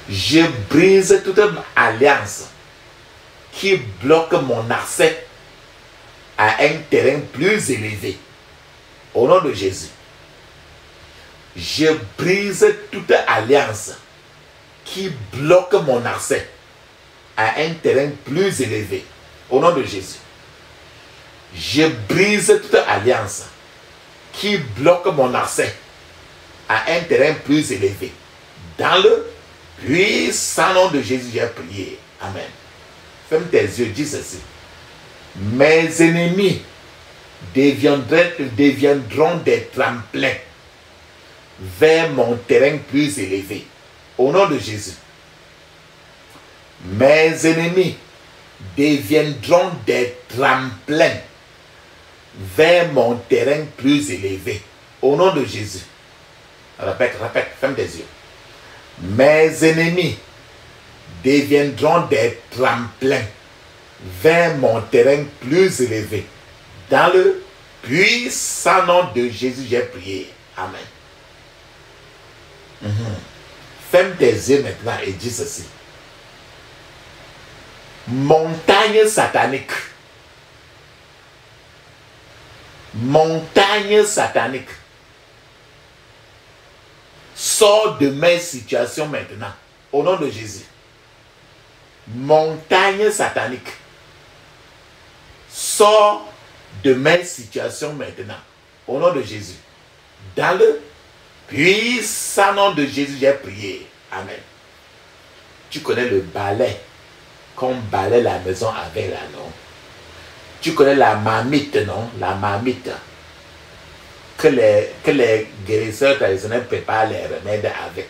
Je brise toute alliance qui bloque mon accès à un terrain plus élevé. Au nom de Jésus. Je brise toute alliance qui bloque mon accès à un terrain plus élevé. Au nom de Jésus. Je brise toute alliance qui bloque mon accès à un terrain plus élevé. Dans le puissant nom de Jésus, j'ai prié. Amen. Ferme tes yeux, dis ceci. Mes ennemis deviendront des tremplins vers mon terrain plus élevé. Au nom de Jésus. Mes ennemis deviendront des tremplins vers mon terrain plus élevé. Au nom de Jésus. Répète, ferme tes yeux. Mes ennemis deviendront des tremplins vers mon terrain plus élevé. Dans le puissant nom de Jésus, j'ai prié. Amen. Ferme tes yeux maintenant et dis ceci. Montagne satanique. Montagne satanique. Sors de mes situations maintenant. Au nom de Jésus. Montagne satanique. Sors de mes situations maintenant. Au nom de Jésus. Dans le puissant nom de Jésus, j'ai prié. Amen. Tu connais le balai qu'on balaie la maison avec là, non? Tu connais la marmite, non? La marmite. Que les guérisseurs traditionnels préparent les remèdes avec.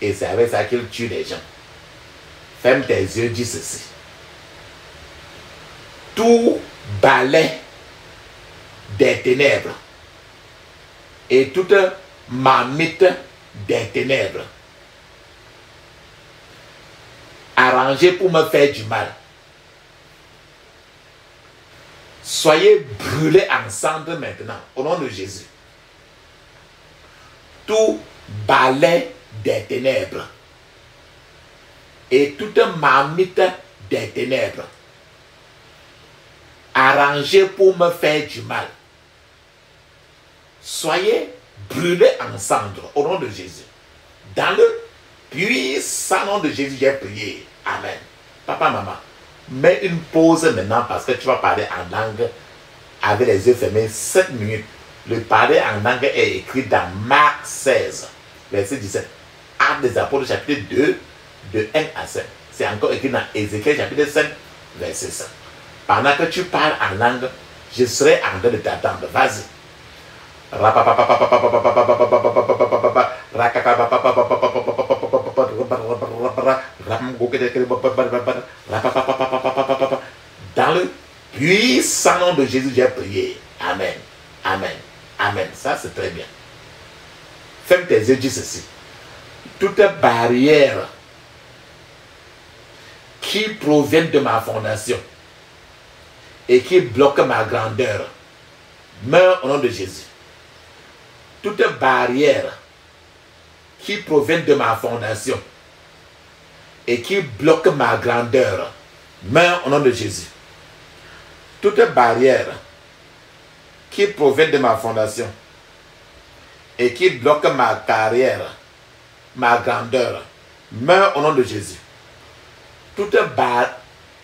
Et c'est avec ça qu'ils tuent les gens. Ferme tes yeux, dis ceci. Tout balai des ténèbres et toute marmite des ténèbres arrangé pour me faire du mal, soyez brûlés ensemble maintenant, au nom de Jésus. Tout balai des ténèbres et toute marmite des ténèbres arrangé pour me faire du mal, soyez brûlés ensemble, au nom de Jésus. Dans le puissant nom de Jésus, j'ai prié. Amen. Papa, maman, mets une pause maintenant parce que tu vas parler en langue avec les yeux fermés 7 minutes. Le parler en langue est écrit dans Marc 16, verset 17. Actes des Apôtres, chapitre 2, de 1 à 5. C'est encore écrit dans Ézéchiel, chapitre 5, verset 5. Pendant que tu parles en langue, je serai en train de t'attendre. Vas-y. Dans le puissant nom de Jésus, j'ai prié. Amen. Amen. Amen. Ça, c'est très bien. Ferme tes yeux, dis ceci. Toute barrière qui provient de ma fondation et qui bloque ma grandeur, meurt au nom de Jésus. Toute barrière qui provient de ma fondation et qui bloque ma grandeur, meurt au nom de Jésus. Toute barrière qui provient de ma fondation et qui bloque ma carrière, ma grandeur, meurt au nom de Jésus. Toute